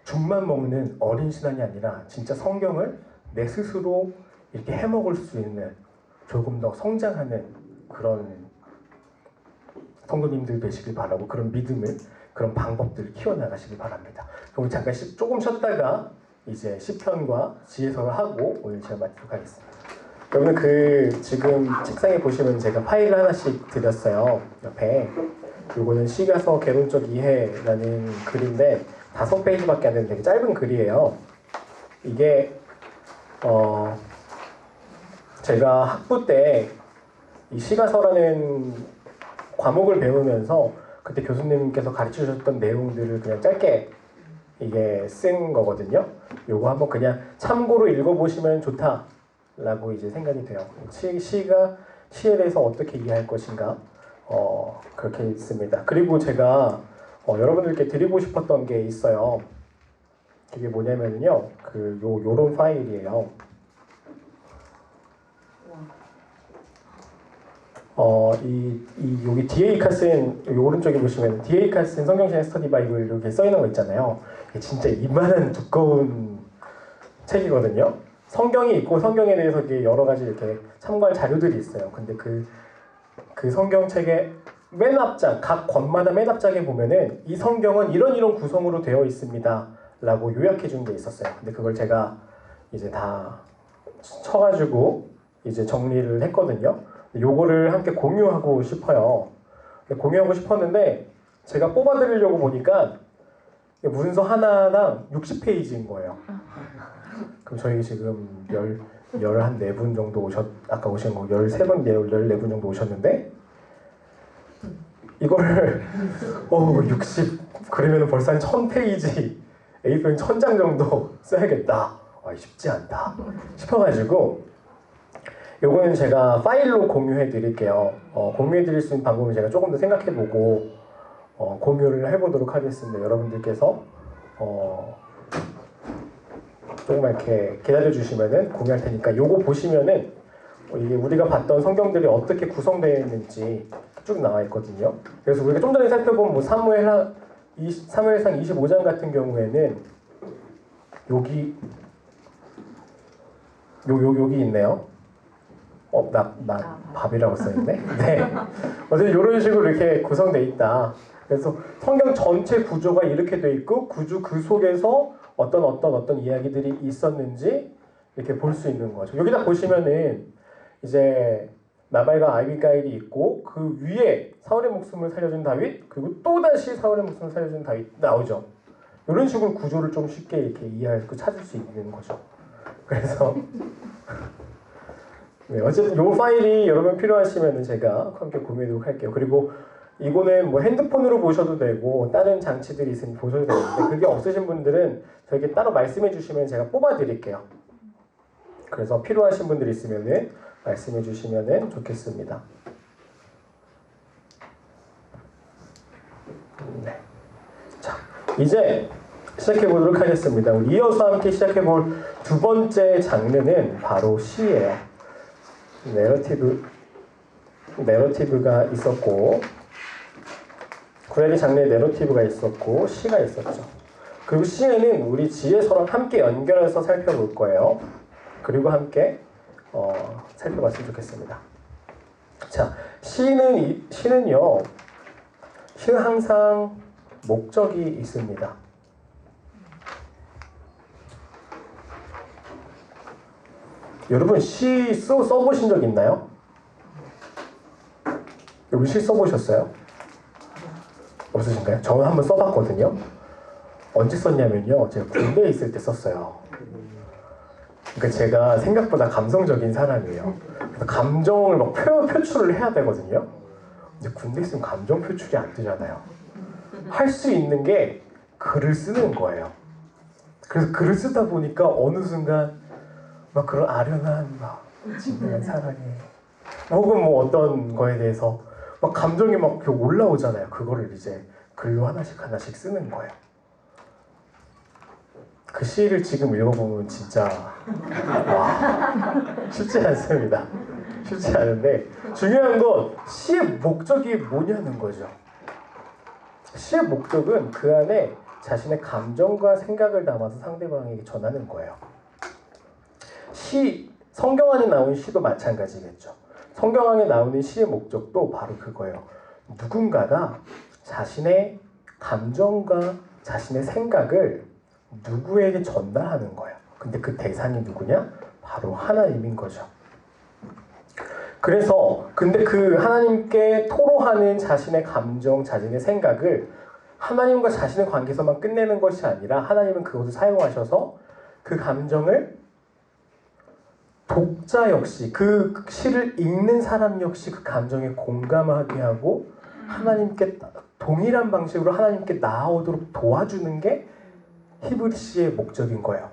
죽만 먹는 어린 신앙이 아니라 진짜 성경을 내 스스로 이렇게 해먹을 수 있는 조금 더 성장하는 그런 성도님들 되시길 바라고 그런 믿음을 그런 방법들을 키워나가시길 바랍니다. 그럼 잠깐 조금 쉬었다가 이제 시편과 지혜서를 하고 오늘 제가 마치도록 하겠습니다. 여러분 지금 책상에 보시면 제가 파일을 하나씩 드렸어요. 옆에 요거는 시가서 개론적 이해라는 글인데 5페이지밖에 안 되는 되게 짧은 글이에요. 이게 제가 학부 때 이 시가서라는 과목을 배우면서 그때 교수님께서 가르쳐 주셨던 내용들을 그냥 짧게 이게 쓴 거거든요. 요거 한번 그냥 참고로 읽어보시면 좋다라고 이제 생각이 돼요. 시에 대해서 어떻게 이해할 것인가 그렇게 있습니다. 그리고 제가 여러분들께 드리고 싶었던 게 있어요. 이게 뭐냐면요, 요런 파일이에요. 여기 D.A. 칼슨 여기 오른쪽에 보시면 D.A. 칼슨 성경신약 스터디 바이블 이렇게 써 있는 거 있잖아요. 이게 진짜 이만한 두꺼운 책이거든요. 성경이 있고 성경에 대해서 이렇게 여러 가지 이렇게 참고할 자료들이 있어요. 근데 그 성경책의 맨 앞장, 각 권마다 맨 앞장에 보면은 이 성경은 이런 구성으로 되어 있습니다 라고 요약해 준 게 있었어요. 근데 그걸 제가 이제 다 쳐가지고 이제 정리를 했거든요. 요거를 함께 공유하고 싶어요. 공유하고 싶었는데 제가 뽑아드리려고 보니까 문서 하나당 60페이지인 거예요. 그럼 저희 지금 14분 정도 아까 오신 거 13분, 14분 정도 오셨는데 이거를 60 그러면 벌써 한 1000페이지 A4 1000장 정도 써야겠다. 쉽지 않다 싶어가지고 요거는 제가 파일로 공유해 드릴게요. 공유해 드릴 수 있는 방법은 제가 조금 더 생각해 보고 공유를 해보도록 하겠습니다. 여러분들께서 조금만 이렇게 기다려 주시면은 공유할 테니까 요거 보시면은 이게 우리가 봤던 성경들이 어떻게 구성되어 있는지 쭉 나와 있거든요. 그래서 우리가 좀 전에 살펴본 뭐 사무엘상 25장 같은 경우에는 여기 여기 있네요. 나 밥이라고 써있네. 네. 어쨌든 이런 식으로 이렇게 구성되어 있다. 그래서 성경 전체 구조가 이렇게 돼 있고 그 속에서 어떤 이야기들이 있었는지 이렇게 볼 수 있는 거죠. 여기다 보시면은 이제 나발과 아비가일이 있고 그 위에 사울의 목숨을 살려준 다윗 그리고 또 다시 사울의 목숨을 살려준 다윗 나오죠. 이런 식으로 구조를 좀 쉽게 이렇게 이해하고 찾을 수 있는 거죠. 그래서 네, 어쨌든 이 파일이 여러분 필요하시면 제가 함께 공유하도록 할게요. 그리고 이거는 뭐 핸드폰으로 보셔도 되고 다른 장치들이 있으니 보셔도 되는데 그게 없으신 분들은 저에게 따로 말씀해 주시면 제가 뽑아 드릴게요. 그래서 필요하신 분들 있으면 말씀해 주시면 좋겠습니다. 네. 자, 이제 시작해 보도록 하겠습니다. 우리 이어서 함께 시작해 볼 두 번째 장르는 바로 시예요. 내러티브가 있었고 구약의 장르에 내러티브가 있었고 시가 있었죠. 그리고 시에는 우리 지혜서랑 함께 연결해서 살펴볼 거예요. 그리고 함께 살펴봤으면 좋겠습니다. 자, 시는요. 시는 항상 목적이 있습니다. 여러분 시 써보신 적 있나요? 여러분 시 써보셨어요? 없으신가요? 저는 한번 써봤거든요. 언제 썼냐면요. 제가 군대에 있을 때 썼어요. 그러니까 제가 생각보다 감성적인 사람이에요. 그래서 감정을 막 표출을 해야 되거든요. 근데 군대에 있으면 감정 표출이 안 되잖아요. 할 수 있는 게 글을 쓰는 거예요. 그래서 글을 쓰다 보니까 어느 순간 막 그런 아련한 막 진정한 사랑에 혹은 뭐 어떤 거에 대해서 막 감정이 막 올라오잖아요. 그거를 이제 글로 하나씩 쓰는 거예요. 그 시를 지금 읽어보면 진짜 와 쉽지 않습니다. 쉽지 않은데 중요한 건 시의 목적이 뭐냐는 거죠. 시의 목적은 그 안에 자신의 감정과 생각을 담아서 상대방에게 전하는 거예요. 성경 안에 나오는 시도 마찬가지겠죠. 성경 안에 나오는 시의 목적도 바로 그거예요. 누군가가 자신의 감정과 자신의 생각을 누구에게 전달하는 거예요. 근데 그 대상이 누구냐? 바로 하나님인 거죠. 그래서 근데 그 하나님께 토로하는 자신의 감정, 자신의 생각을 하나님과 자신의 관계에서만 끝내는 것이 아니라 하나님은 그것을 사용하셔서 그 감정을 독자 역시 그 시를 읽는 사람 역시 그 감정에 공감하게 하고 하나님께 동일한 방식으로 하나님께 나아오도록 도와주는 게 히브리시의 목적인 거예요.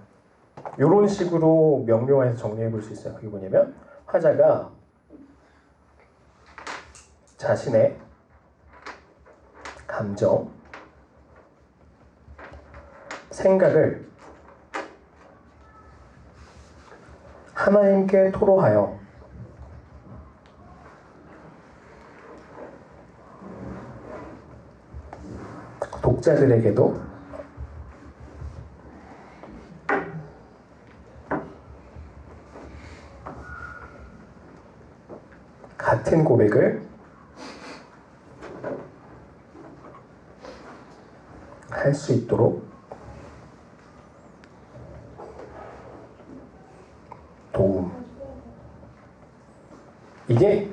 이런 식으로 명료화해서 정리해 볼 수 있어요. 그게 뭐냐면 화자가 자신의 감정, 생각을 하나님께 토로하여 독자들에게도 같은 고백을 할 수 있도록 도움. 이게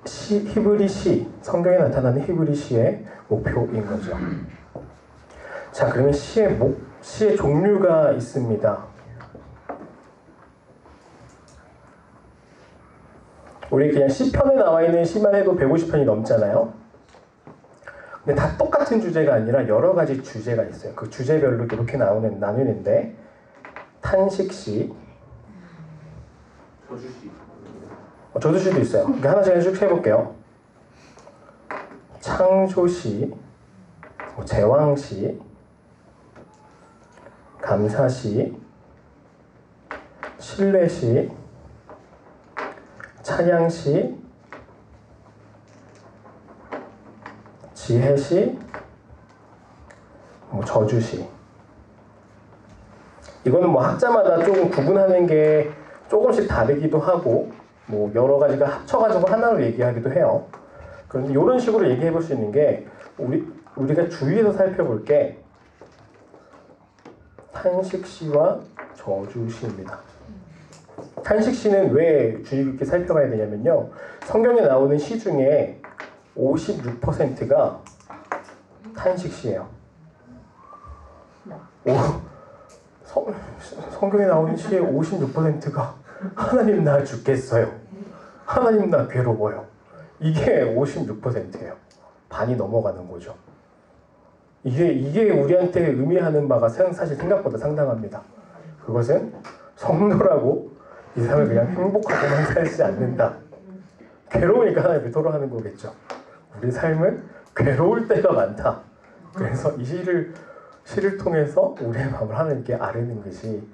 히브리 시, 성경에 나타나는 히브리 시의 목표인 거죠. 자, 그러면 시의 종류가 있습니다. 우리 그냥 시편에 나와 있는 시만 해도 150편이 넘잖아요. 근데 다 똑같은 주제가 아니라 여러 가지 주제가 있어요. 그 주제별로 이렇게 나누는데 탄식시, 저주시도 있어요. 그러니까 하나씩 쭉 해볼게요. 창조시, 제왕시, 감사시, 신뢰시, 찬양시, 지혜시, 저주시. 이거는 뭐 학자마다 조금 구분하는 게 조금씩 다르기도 하고 뭐 여러 가지가 합쳐가지고 하나로 얘기하기도 해요. 그런데 이런 식으로 얘기해 볼 수 있는 게 우리가 주위에서 살펴볼 게 탄식시와 저주시입니다. 탄식시는 왜 주의 깊게 살펴봐야 되냐면요. 성경에 나오는 시 중에 56%가 탄식시예요. 성경에 나오는 시의 56%가 하나님 나 죽겠어요. 하나님 나 괴로워요. 이게 56%예요. 반이 넘어가는 거죠. 이게 우리한테 의미하는 바가 사실 생각보다 상당합니다. 그것은 성도라고 이 삶을 그냥 행복하고만 살지 않는다. 괴로우니까 하나님께 토로하는 거겠죠. 우리 삶은 괴로울 때가 많다. 그래서 이 시를 통해서 우리의 마음을 하나님께 아뢰는 것이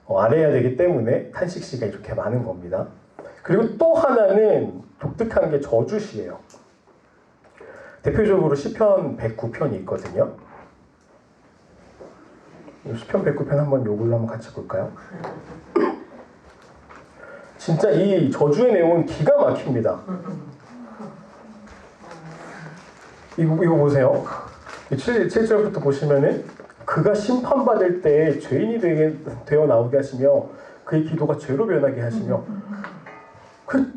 아뢰야 되기 때문에 탄식시가 이렇게 많은 겁니다. 그리고 또 하나는 독특한 게 저주시예요. 대표적으로 시편 109편이 있거든요. 시편 109편 한번 요걸로 한번 같이 볼까요? 진짜 이 저주의 내용은 기가 막힙니다. 이거 보세요. 7절부터 보시면은 그가 심판받을 때 죄인이 되어 나오게 하시며 그의 기도가 죄로 변하게 하시며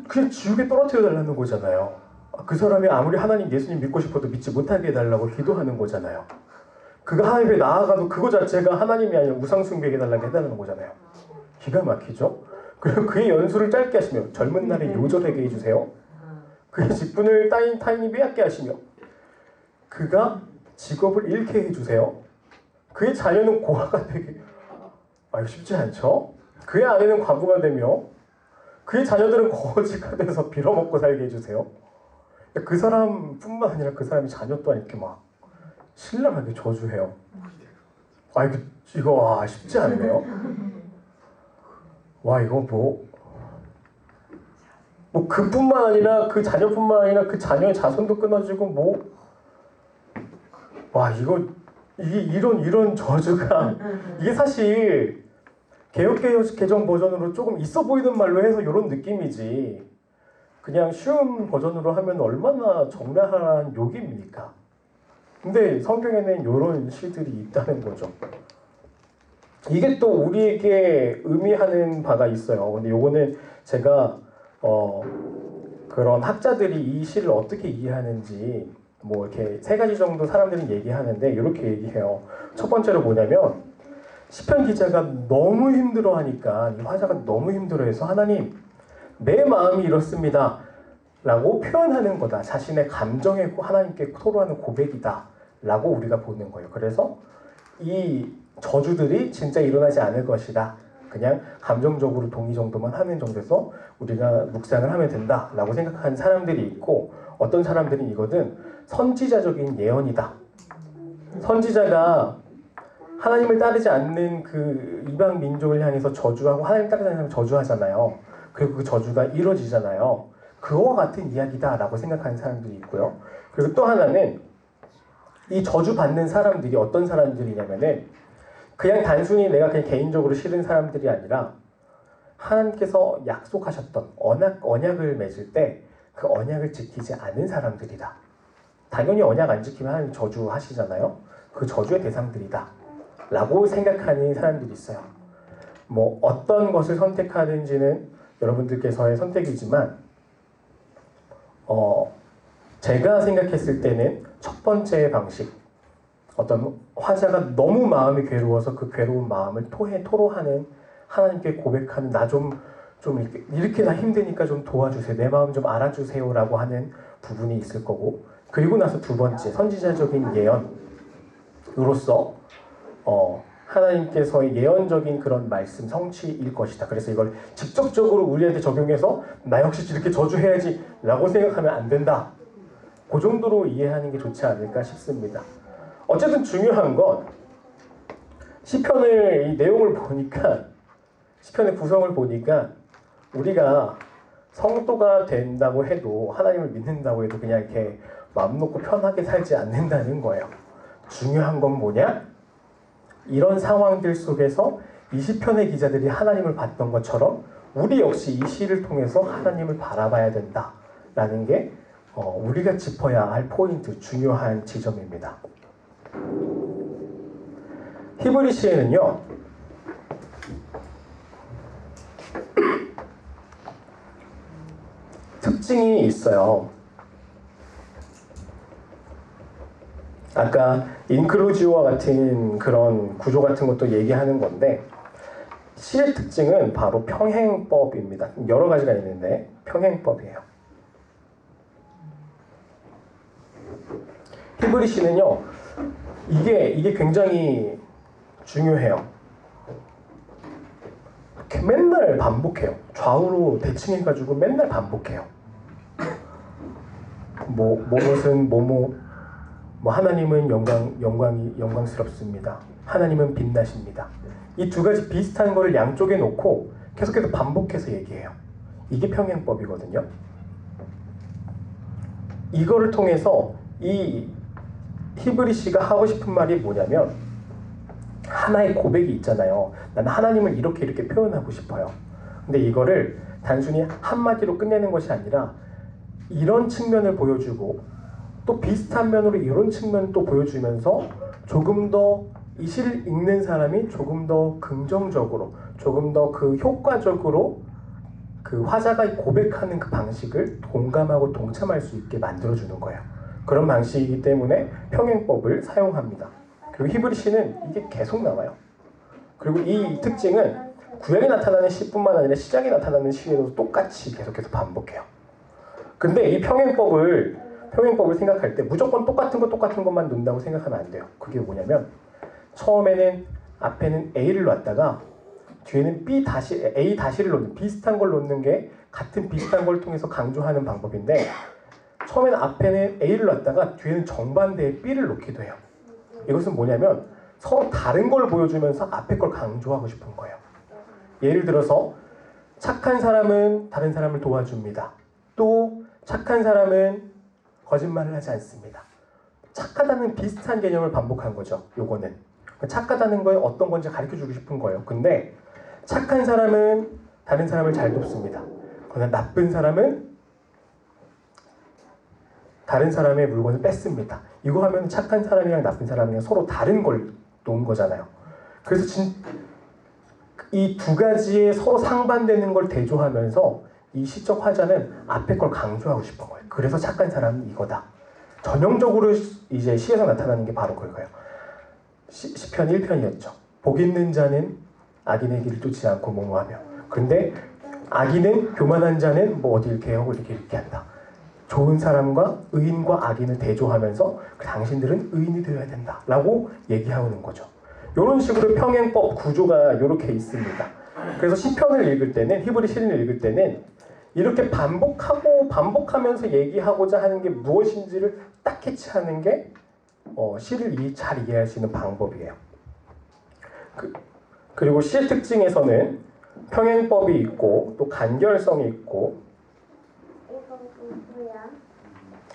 그냥 지옥에 떨어뜨려 달라는 거잖아요. 그 사람이 아무리 하나님 예수님 믿고 싶어도 믿지 못하게 해달라고 기도하는 거잖아요. 그가 하나님 앞에 나아가도 그거 자체가 하나님이 아니라 우상숭배에 달라고 해달라는 거잖아요. 기가 막히죠? 그리고 그의 연수를 짧게 하시며 젊은 날에 요절하게 해주세요. 그의 직분을 타인이 빼앗게 하시며 그가 직업을 잃게 해주세요. 그의 자녀는 고아가 되게 이거 쉽지 않죠? 그의 아내는 과부가 되며 그의 자녀들은 거지가 돼서 빌어먹고 살게 해주세요. 그 사람뿐만 아니라 그 사람의 자녀 또한 이렇게 막 신랄하게 저주해요. 이거 쉽지 않네요. 이거 뭐 그뿐만 아니라 그 자녀뿐만 아니라 그 자녀의 자손도 끊어지고 이런 저주가 이게 사실 개정 버전으로 조금 있어 보이는 말로 해서 이런 느낌이지 그냥 쉬운 버전으로 하면 얼마나 적나라한 욕입니까? 근데 성경에는 이런 시들이 있다는 거죠. 이게 또 우리에게 의미하는 바가 있어요. 근데 요거는 제가 그런 학자들이 이 시를 어떻게 이해하는지 이렇게 세 가지 정도 사람들은 얘기하는데 이렇게 얘기해요. 첫 번째로 뭐냐면 시편 기자가 너무 힘들어하니까 이 화자가 너무 힘들어해서 하나님 내 마음이 이렇습니다 라고 표현하는 거다. 자신의 감정에 하나님께 토로하는 고백이다 라고 우리가 보는 거예요. 그래서 이 저주들이 진짜 일어나지 않을 것이다. 그냥 감정적으로 동의 정도만 하는 정도에서 우리가 묵상을 하면 된다 라고 생각하는 사람들이 있고 어떤 사람들은 이거는 선지자적인 예언이다. 선지자가 하나님을 따르지 않는 그 이방 민족을 향해서 저주하고 하나님 따르지 않는 사람 저주하잖아요. 그리고 그 저주가 이루어지잖아요. 그거와 같은 이야기다 라고 생각하는 사람들이 있고요. 그리고 또 하나는 이 저주 받는 사람들이 어떤 사람들이냐면은 그냥 단순히 내가 그냥 개인적으로 싫은 사람들이 아니라 하나님께서 약속하셨던 언약을 맺을 때 그 언약을 지키지 않은 사람들이다. 당연히 언약 안 지키면 하나님 저주하시잖아요. 그 저주의 대상들이다 라고 생각하는 사람들이 있어요. 어떤 것을 선택하는지는 여러분들께서의 선택이지만 제가 생각했을 때는 첫 번째 방식 어떤 화자가 너무 마음이 괴로워서 그 괴로운 마음을 토로하는 하나님께 고백하는 나 좀 이렇게 나 힘드니까 좀 도와주세요. 내 마음 좀 알아주세요 라고 하는 부분이 있을 거고 그리고 나서 두 번째 선지자적인 예언으로서 하나님께서의 예언적인 그런 말씀 성취일 것이다. 그래서 이걸 직접적으로 우리한테 적용해서 나 역시 이렇게 저주해야지 라고 생각하면 안 된다. 그 정도로 이해하는 게 좋지 않을까 싶습니다. 어쨌든 중요한 건 시편을 이 내용을 보니까 시편의 구성을 보니까 우리가 성도가 된다고 해도 하나님을 믿는다고 해도 그냥 이렇게 마음 놓고 편하게 살지 않는다는 거예요. 중요한 건 뭐냐? 이런 상황들 속에서 이 시편의 기자들이 하나님을 봤던 것처럼 우리 역시 이 시를 통해서 하나님을 바라봐야 된다라는 게 우리가 짚어야 할 포인트, 중요한 지점입니다. 히브리 시에는요, 특징이 있어요. 아까 인클루지오와 같은 그런 구조 같은 것도 얘기하는 건데, 시의 특징은 바로 평행법입니다. 여러 가지가 있는데 평행법이에요. 히브리 시는요, 이게 굉장히 중요해요. 이렇게 맨날 반복해요. 좌우로 대칭해가지고 맨날 반복해요. 무엇은 뭐 하나님은 영광스럽습니다. 하나님은 빛나십니다. 이 두 가지 비슷한 거를 양쪽에 놓고 계속해서 반복해서 얘기해요. 이게 평행법이거든요. 이거를 통해서 이 히브리 씨가 하고 싶은 말이 뭐냐면, 하나의 고백이 있잖아요. 나는 하나님을 이렇게 표현하고 싶어요. 근데 이거를 단순히 한마디로 끝내는 것이 아니라 이런 측면을 보여주고 또 비슷한 면으로 이런 측면을 또 보여주면서 조금 더 이 시를 읽는 사람이 조금 더 긍정적으로, 조금 더 그 효과적으로 그 화자가 고백하는 그 방식을 동감하고 동참할 수 있게 만들어주는 거예요. 그런 방식이기 때문에 평행법을 사용합니다. 그리고 히브리 시는 이게 계속 나와요. 그리고 이 특징은 구약에 나타나는 시뿐만 아니라 시작에 나타나는 시에도 똑같이 계속해서 반복해요. 근데 이 평행법을 생각할 때 무조건 똑같은 것만 놓는다고 생각하면 안 돼요. 그게 뭐냐면, 처음에는 앞에는 A를 놨다가 뒤에는 B 다시 A 다시를 놓는, 비슷한 걸 놓는 게 같은 비슷한 걸 통해서 강조하는 방법인데, 처음에는 앞에는 A를 놨다가 뒤에는 정반대의 B를 놓기도 해요. 이것은 뭐냐면 서로 다른 걸 보여주면서 앞에 걸 강조하고 싶은 거예요. 예를 들어서 착한 사람은 다른 사람을 도와줍니다. 또 착한 사람은 거짓말을 하지 않습니다. 착하다는 비슷한 개념을 반복한 거죠. 요거는 착하다는 거에 어떤 건지 가르쳐주고 싶은 거예요. 근데 착한 사람은 다른 사람을 잘 돕습니다. 그러나 나쁜 사람은 다른 사람의 물건을 뺐습니다. 이거 하면 착한 사람이랑 나쁜 사람이랑 서로 다른 걸 놓은 거잖아요. 그래서 이 두 가지에 서로 상반되는 걸 대조하면서 이 시적 화자는 앞에 걸 강조하고 싶은 거예요. 그래서 착한 사람은 이거다. 전형적으로 이제 시에서 나타나는 게 바로 그거예요. 시편 1편이었죠. 복 있는 자는 악인의 길을 쫓지 않고 모모하며. 근데 악인은, 교만한 자는 어디 이렇게 하고 이렇게 한다. 좋은 사람과 의인과 악인을 대조하면서 당신들은 의인이 되어야 된다 라고 얘기하는 거죠. 이런 식으로 평행법 구조가 이렇게 있습니다. 그래서 시편을 읽을 때는, 히브리 시를 읽을 때는 이렇게 반복하면서 얘기하고자 하는 게 무엇인지를 딱 캐치하는 게 시를 잘 이해할 수 있는 방법이에요. 그리고 시의 특징에서는 평행법이 있고 또 간결성이 있고,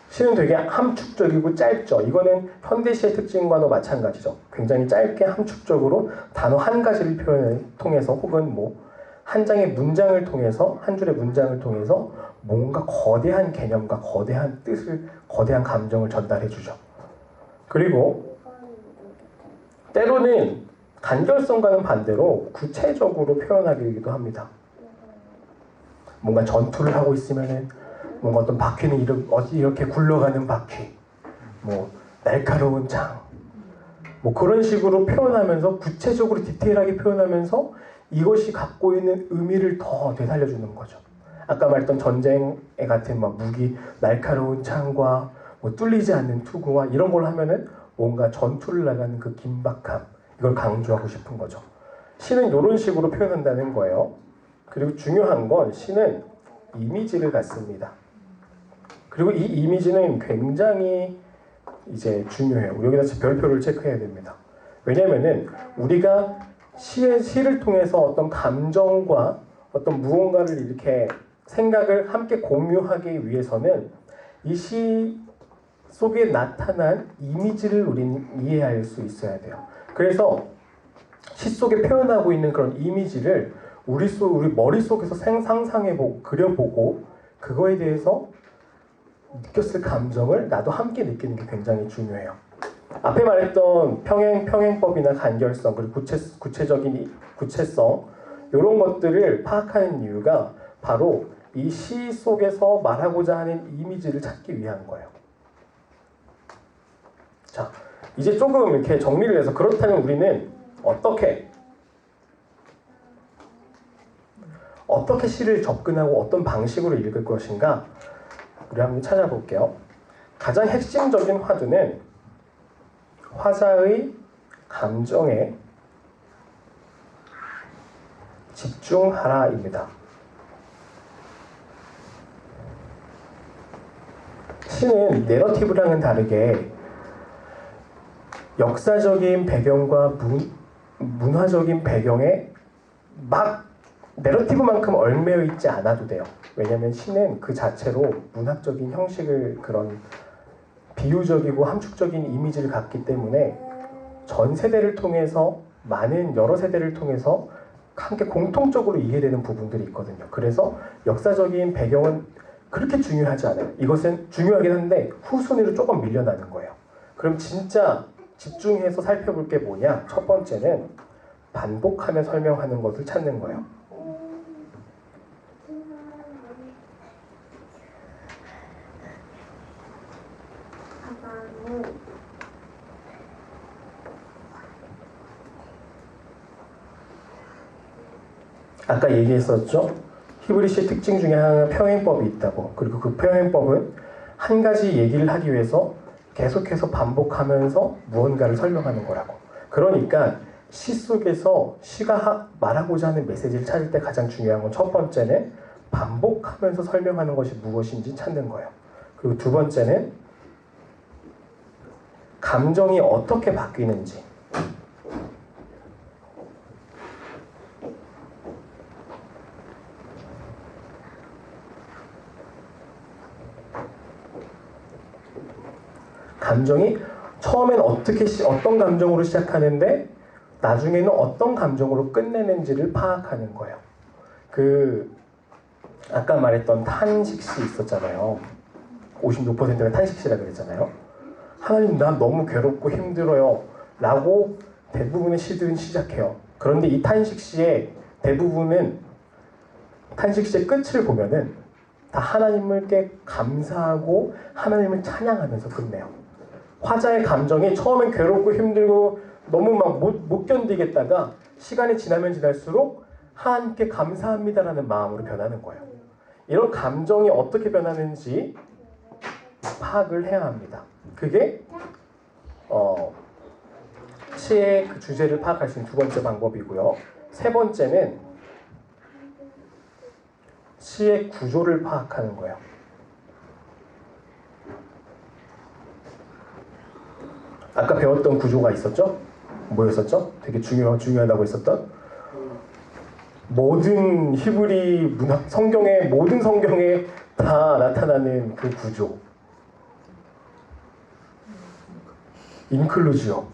시는 되게 함축적이고 짧죠. 이거는 현대시의 특징과도 마찬가지죠. 굉장히 짧게 함축적으로 단어 한 가지를 표현을 통해서, 혹은 한 장의 문장을 통해서, 한 줄의 문장을 통해서 뭔가 거대한 개념과 거대한 뜻을, 거대한 감정을 전달해 주죠. 그리고 때로는 간결성과는 반대로 구체적으로 표현하기도 합니다. 뭔가 전투를 하고 있으면은 뭔가 어떤 바퀴는 어디 이렇게 굴러가는 바퀴, 날카로운 창, 그런 식으로 표현하면서, 구체적으로 디테일하게 표현하면서 이것이 갖고 있는 의미를 더 되살려주는 거죠. 아까 말했던 전쟁에 같은 무기, 날카로운 창과 뚫리지 않는 투구와 이런 걸 하면은 뭔가 전투를 나가는 그 긴박함, 이걸 강조하고 싶은 거죠. 시는 이런 식으로 표현한다는 거예요. 그리고 중요한 건 시는 이미지를 갖습니다. 그리고 이 이미지는 굉장히 이제 중요해요. 여기다 별표를 체크해야 됩니다. 왜냐면은 우리가 시를 통해서 어떤 감정과 어떤 무언가를 이렇게 생각을 함께 공유하기 위해서는 이 시 속에 나타난 이미지를 우리는 이해할 수 있어야 돼요. 그래서 시 속에 표현하고 있는 그런 이미지를 우리 머릿속에서 상상해보고 그려보고 그거에 대해서 느꼈을 감정을 나도 함께 느끼는 게 굉장히 중요해요. 앞에 말했던 평행법이나 간결성 그리고 구체적인 구체성 이런 것들을 파악하는 이유가 바로 이 시 속에서 말하고자 하는 이미지를 찾기 위한 거예요. 자, 이제 조금 이렇게 정리를 해서 그렇다면 우리는 어떻게 시를 접근하고 어떤 방식으로 읽을 것인가 우리 한번 찾아볼게요. 가장 핵심적인 화두는 화자의 감정에 집중하라입니다. 시는 내러티브랑은 다르게 역사적인 배경과 문화적인 배경에 막 내러티브만큼 얽매여 있지 않아도 돼요. 왜냐하면 시는 그 자체로 문학적인 형식을 그런 비유적이고 함축적인 이미지를 갖기 때문에 전 세대를 통해서 여러 세대를 통해서 함께 공통적으로 이해되는 부분들이 있거든요. 그래서 역사적인 배경은 그렇게 중요하지 않아요. 이것은 중요하긴 한데 후순위로 조금 밀려나는 거예요. 그럼 진짜 집중해서 살펴볼 게 뭐냐? 첫 번째는 반복하며 설명하는 것을 찾는 거예요. 아까 얘기했었죠? 히브리시의 특징 중에 하나가 평행법이 있다고. 그리고 그 평행법은 한 가지 얘기를 하기 위해서 계속해서 반복하면서 무언가를 설명하는 거라고. 그러니까 시 속에서 시가 말하고자 하는 메시지를 찾을 때 가장 중요한 건 첫 번째는 반복하면서 설명하는 것이 무엇인지 찾는 거예요. 그리고 두 번째는 감정이 어떻게 바뀌는지. 감정이 처음엔 어떤 감정으로 시작하는데 나중에는 어떤 감정으로 끝내는지를 파악하는 거예요. 아까 말했던 탄식시 있었잖아요. 56%가 탄식시라 그랬잖아요. 하나님 나 너무 괴롭고 힘들어요 라고 대부분의 시들은 시작해요. 그런데 이 탄식시의 대부분은 탄식시의 끝을 보면은 다 하나님께 감사하고 하나님을 찬양하면서 끝내요. 화자의 감정이 처음엔 괴롭고 힘들고 너무 막 못 견디겠다가 시간이 지나면 지날수록 하나님께 감사합니다라는 마음으로 변하는 거예요. 이런 감정이 어떻게 변하는지 파악을 해야 합니다. 그게 시의 그 주제를 파악할 수 있는 두 번째 방법이고요. 세 번째는 시의 구조를 파악하는 거예요. 아까 배웠던 구조가 있었죠? 뭐였었죠? 되게 중요하다고 했었던 모든 히브리 문학 모든 성경에 다 나타나는 그 구조. 인클루지오.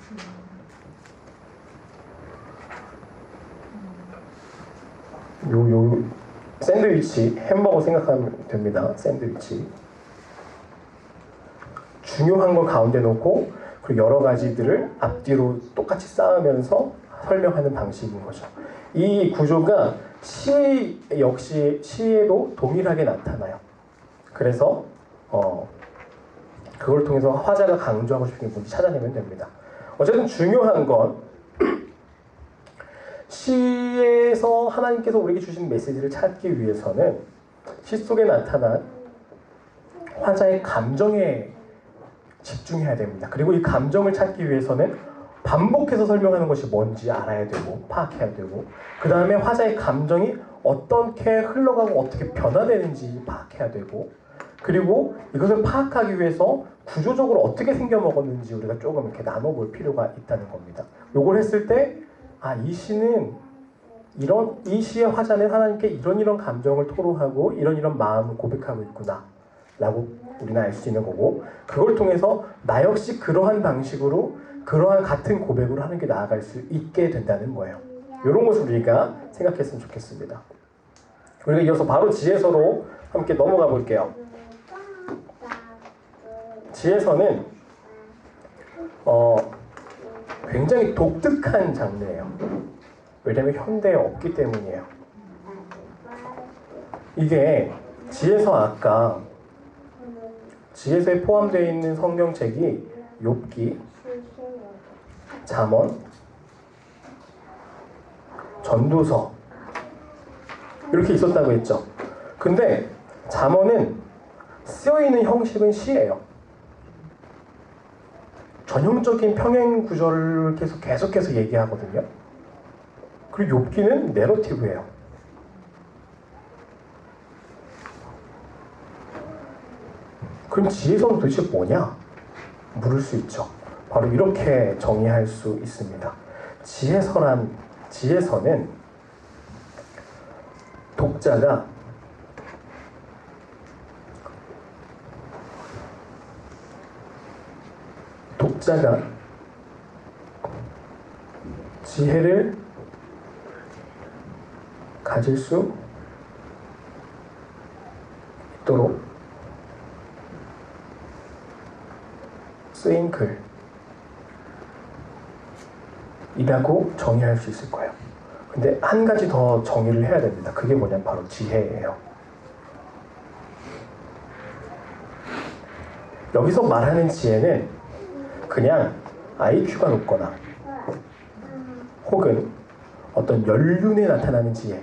요 샌드위치, 햄버거 생각하면 됩니다. 샌드위치. 중요한 걸 가운데 놓고 그리고 여러 가지들을 앞뒤로 똑같이 쌓으면서 설명하는 방식인 거죠. 이 구조가 시 역시 시에도 동일하게 나타나요. 그래서 그걸 통해서 화자가 강조하고 싶은 게 뭔지 찾아내면 됩니다. 어쨌든 중요한 건 시에서 하나님께서 우리에게 주신 메시지를 찾기 위해서는 시 속에 나타난 화자의 감정에 집중해야 됩니다. 그리고 이 감정을 찾기 위해서는 반복해서 설명하는 것이 뭔지 알아야 되고 파악해야 되고 그 다음에 화자의 감정이 어떻게 흘러가고 어떻게 변화되는지 파악해야 되고 그리고 이것을 파악하기 위해서 구조적으로 어떻게 생겨먹었는지 우리가 조금 이렇게 나눠볼 필요가 있다는 겁니다. 요걸 했을 때, 이 시는 이 시의 화자는 하나님께 이런 감정을 토로하고 이런 마음을 고백하고 있구나 라고 우리는 알 수 있는 거고, 그걸 통해서 나 역시 그러한 방식으로 그러한 같은 고백으로 하는 게 나아갈 수 있게 된다는 거예요. 이런 것을 우리가 생각했으면 좋겠습니다. 우리가 이어서 바로 지혜서로 함께 넘어가 볼게요. 지혜서는 굉장히 독특한 장르예요. 왜냐하면 현대에 없기 때문이에요. 이게 지혜서 아까 지혜서에 포함되어 있는 성경책이 욥기, 잠언, 전도서 이렇게 있었다고 했죠. 근데 잠언은 쓰여있는 형식은 시예요. 전형적인 평행 구조를 계속해서 얘기하거든요. 그리고 욥기는 내러티브예요. 그럼 지혜서는 도대체 뭐냐? 물을 수 있죠. 바로 이렇게 정의할 수 있습니다. 지혜서는 독자가 지혜를 가질 수 있도록 쓰인 글이라고 정의할 수 있을 거예요. 근데 한 가지 더 정의를 해야 됩니다. 그게 뭐냐면 바로 지혜예요. 여기서 말하는 지혜는 그냥 IQ가 높거나 혹은 어떤 연륜에 나타나는 지혜,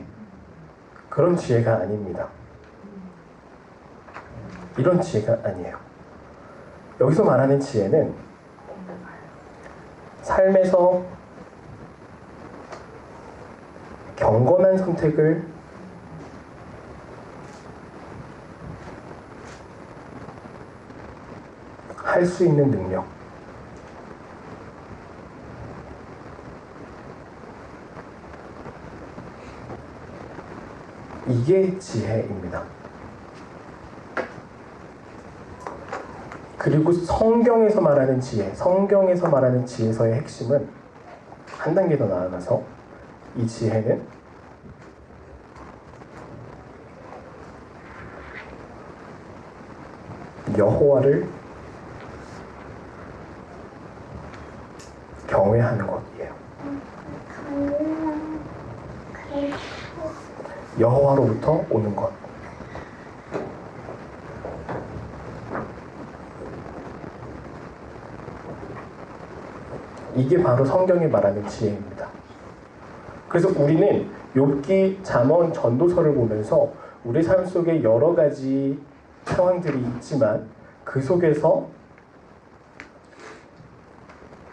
그런 지혜가 아닙니다. 이런 지혜가 아니에요. 여기서 말하는 지혜는 삶에서 경건한 선택을 할 수 있는 능력, 이게 지혜입니다. 그리고 성경에서 말하는 지혜서의 핵심은 한 단계 더 나아가서 이 지혜는 여호와를 경외하는 것이에요. 여호와로부터 오는 것. 이게 바로 성경이 말하는 지혜입니다. 그래서 우리는 욥기, 잠언, 전도서를 보면서 우리 삶 속에 여러 가지 상황들이 있지만 그 속에서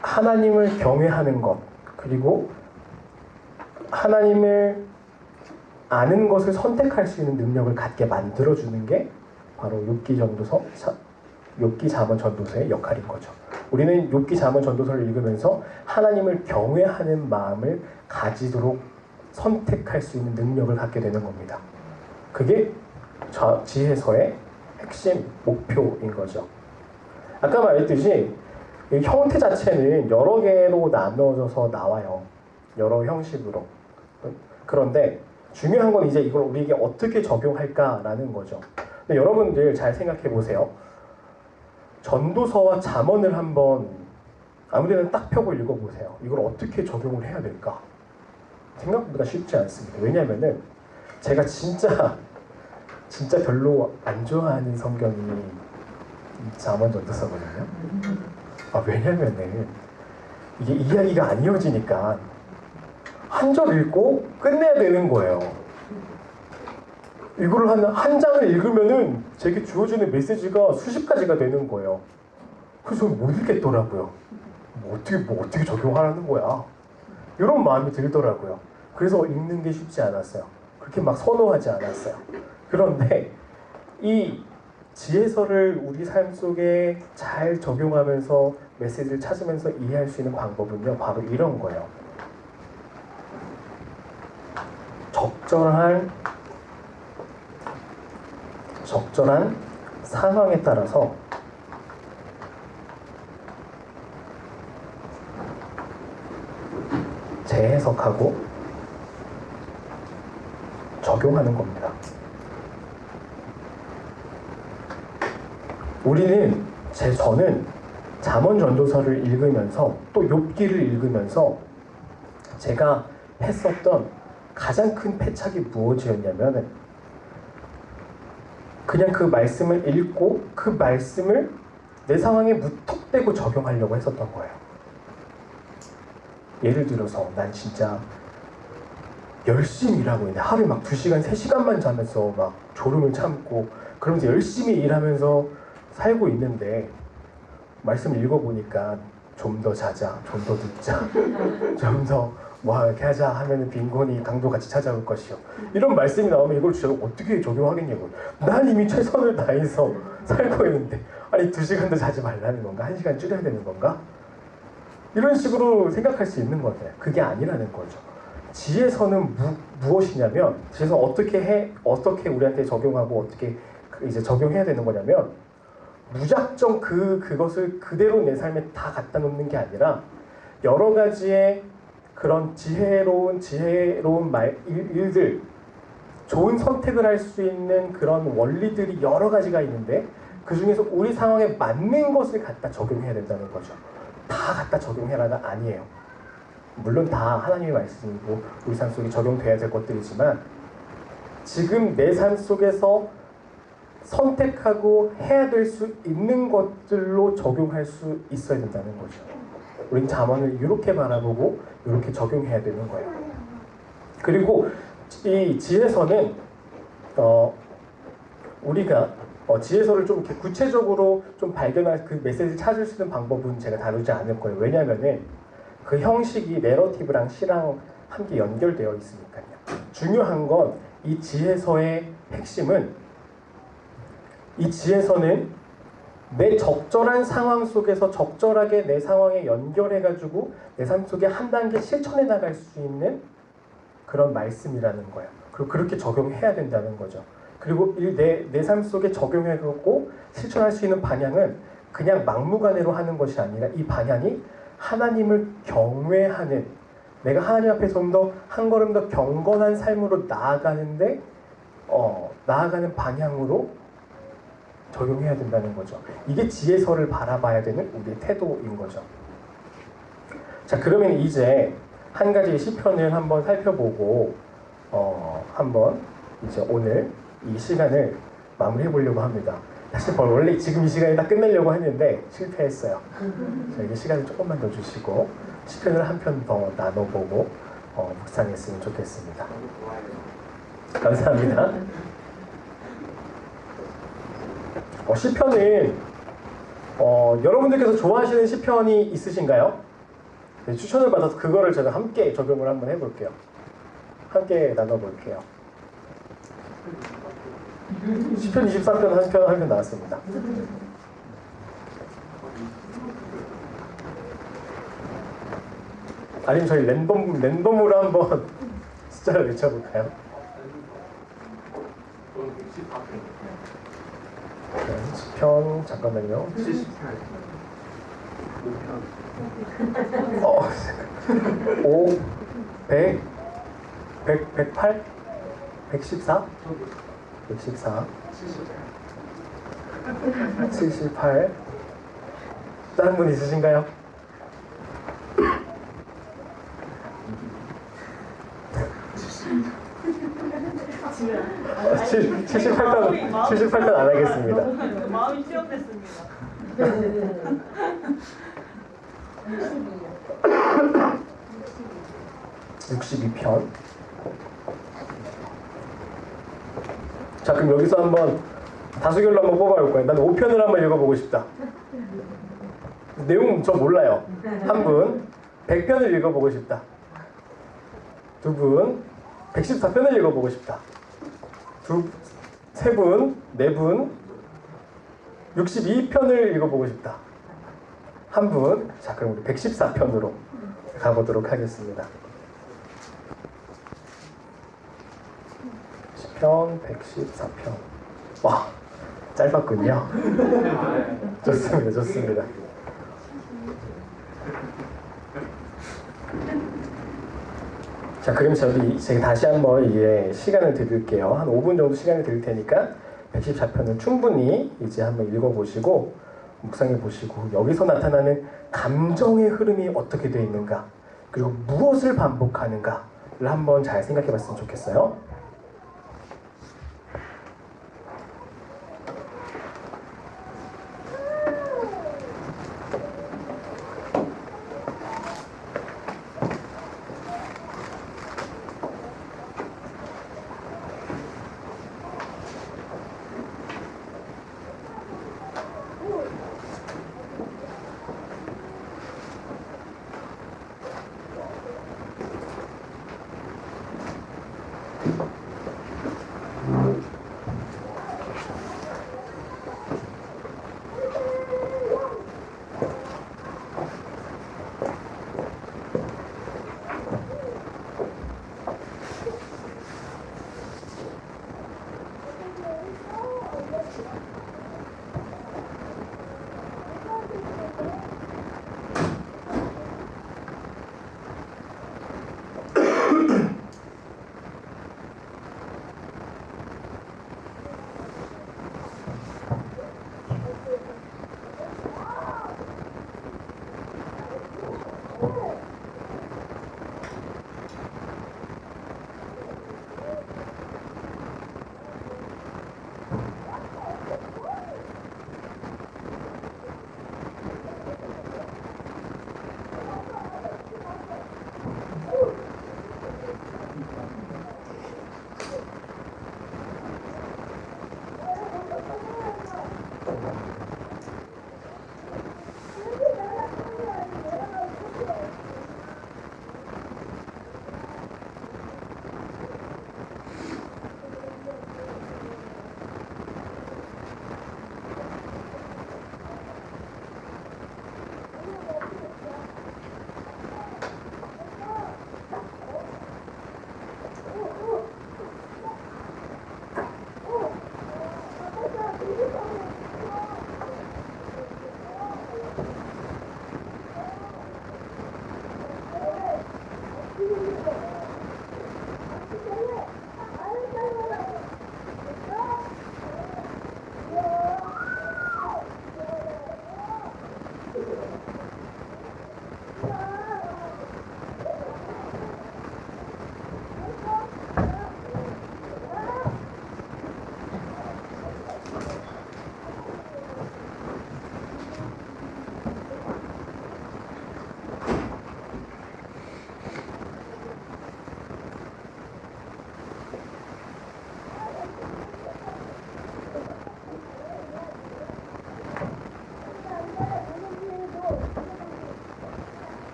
하나님을 경외하는 것, 그리고 하나님을 아는 것을 선택할 수 있는 능력을 갖게 만들어주는 게 바로 욥기, 잠언, 전도서의 역할인 거죠. 우리는 욥기, 잠언, 전도서를 읽으면서 하나님을 경외하는 마음을 가지도록 선택할 수 있는 능력을 갖게 되는 겁니다. 그게 지혜서의 핵심 목표인 거죠. 아까 말했듯이 이 형태 자체는 여러 개로 나눠져서 나와요. 여러 형식으로. 그런데 중요한 건 이제 이걸 우리에게 어떻게 적용할까라는 거죠. 근데 여러분들 잘 생각해 보세요. 전도서와 잠언을 한번 아무데나 딱 펴고 읽어보세요. 이걸 어떻게 적용을 해야 될까? 생각보다 쉽지 않습니다. 왜냐하면은 제가 진짜 별로 안 좋아하는 성경이 잠언, 전도서거든요. 왜냐면은 이게 이야기가 안 이어지니까 한 절 읽고 끝내야 되는 거예요. 이거를 한 장을 읽으면은 제게 주어지는 메시지가 수십 가지가 되는 거예요. 그래서 못 읽겠더라고요. 어떻게 적용하라는 거야. 이런 마음이 들더라고요. 그래서 읽는 게 쉽지 않았어요. 그렇게 막 선호하지 않았어요. 그런데 이 지혜서를 우리 삶 속에 잘 적용하면서 메시지를 찾으면서 이해할 수 있는 방법은요, 바로 이런 거예요. 적절한 상황에 따라서 재해석하고 적용하는 겁니다. 저는 잠언 전도서를 읽으면서 또 욥기를 읽으면서 제가 했었던 가장 큰 패착이 무엇이었냐면, 그냥 그 말씀을 읽고 그 말씀을 내 상황에 무턱대고 적용하려고 했었던 거예요. 예를 들어서 난 진짜 열심히 일하고 있는데 하루에 막 2시간, 3시간만 자면서 막 졸음을 참고 그러면서 열심히 일하면서 살고 있는데, 말씀을 읽어보니까 좀 더 자자, 좀 더 듣자, 좀 더 뭐 이렇게 하자 하면 빈곤이 강도 같이 찾아올 것이요. 이런 말씀이 나오면 이걸 제가 어떻게 적용하겠냐고요. 난 이미 최선을 다해서 살고 있는데 아니 2시간도 자지 말라는 건가? 1시간 줄여야 되는 건가? 이런 식으로 생각할 수 있는 거예요. 그게 아니라는 거죠. 지혜서는 무엇이냐면, 지혜서 어떻게 우리한테 적용하고 어떻게 이제 적용해야 되는 거냐면, 무작정 그것을 그대로 내 삶에 다 갖다 놓는 게 아니라 여러 가지의 그런 지혜로운 일들, 좋은 선택을 할 수 있는 그런 원리들이 여러 가지가 있는데 그 중에서 우리 상황에 맞는 것을 갖다 적용해야 된다는 거죠. 다 갖다 적용해라가 아니에요. 물론 다 하나님의 말씀이고 우리 삶 속에 적용돼야 될 것들이지만, 지금 내 삶 속에서 선택하고 해야 될 수 있는 것들로 적용할 수 있어야 된다는 거죠. 우린 잠언을 이렇게 바라보고 이렇게 적용해야 되는 거예요. 그리고 이 지혜서는 우리가 지혜서를 좀 이렇게 구체적으로 좀 발견할 그 메시지를 찾을 수 있는 방법은 제가 다루지 않을 거예요. 왜냐하면은 그 형식이 내러티브랑 시랑 함께 연결되어 있으니까요. 중요한 건 이 지혜서의 핵심은, 이 지혜서는 내 적절한 상황 속에서 적절하게 내 상황에 연결해가지고 내 삶 속에 한 단계 실천해 나갈 수 있는 그런 말씀이라는 거예요. 그리고 그렇게 적용해야 된다는 거죠. 그리고 내 삶 속에 적용해갖고 실천할 수 있는 방향은 그냥 막무가내로 하는 것이 아니라, 이 방향이 하나님을 경외하는, 내가 하나님 앞에 좀 더 한 걸음 더 경건한 삶으로 나아가는 방향으로 적용해야 된다는 거죠. 이게 지혜서를 바라봐야 되는 우리의 태도인 거죠. 자, 그러면 이제 한 가지 시편을 한번 살펴보고 한번 이제 오늘 이 시간을 마무리해 보려고 합니다. 사실 원래 지금 이 시간에 다 끝내려고 했는데 실패했어요. 저에게 시간을 조금만 더 주시고 시편을 한 편 더 나눠보고 묵상했으면 좋겠습니다. 감사합니다. 시편은 여러분들께서 좋아하시는 시편이 있으신가요? 네, 추천을 받아서 그거를 제가 함께 적용을 한번 해볼게요. 함께 나눠볼게요. 시편 24편 한 편 나왔습니다. 아니면 저희 랜덤으로 한번 숫자를 외쳐볼까요? 시편 잠깐만요. 5, 100, 108, 114, 78. 다른 분 있으신가요? 78편 안 하겠습니다. 마음이 취업됐습니다. 62편. 자, 그럼 여기서 한번 다수결로 한번 뽑아볼 거예요. 난 5편을 한번 읽어보고 싶다. 내용 저 몰라요. 한 분 100편을 읽어보고 싶다. 두 분 114편을 읽어보고 싶다. 세 분, 네 분 62편을 읽어보고 싶다. 한 분. 자, 그럼 우리 114편으로 가보도록 하겠습니다. 10편, 114편. 와, 짧았군요. 좋습니다, 좋습니다. 자, 그럼 제가 다시 한번 이게 시간을 드릴게요. 한 5분 정도 시간을 드릴 테니까 114편을 충분히 이제 한번 읽어보시고 묵상해 보시고 여기서 나타나는 감정의 흐름이 어떻게 되어 있는가 그리고 무엇을 반복하는가를 한번 잘 생각해 봤으면 좋겠어요.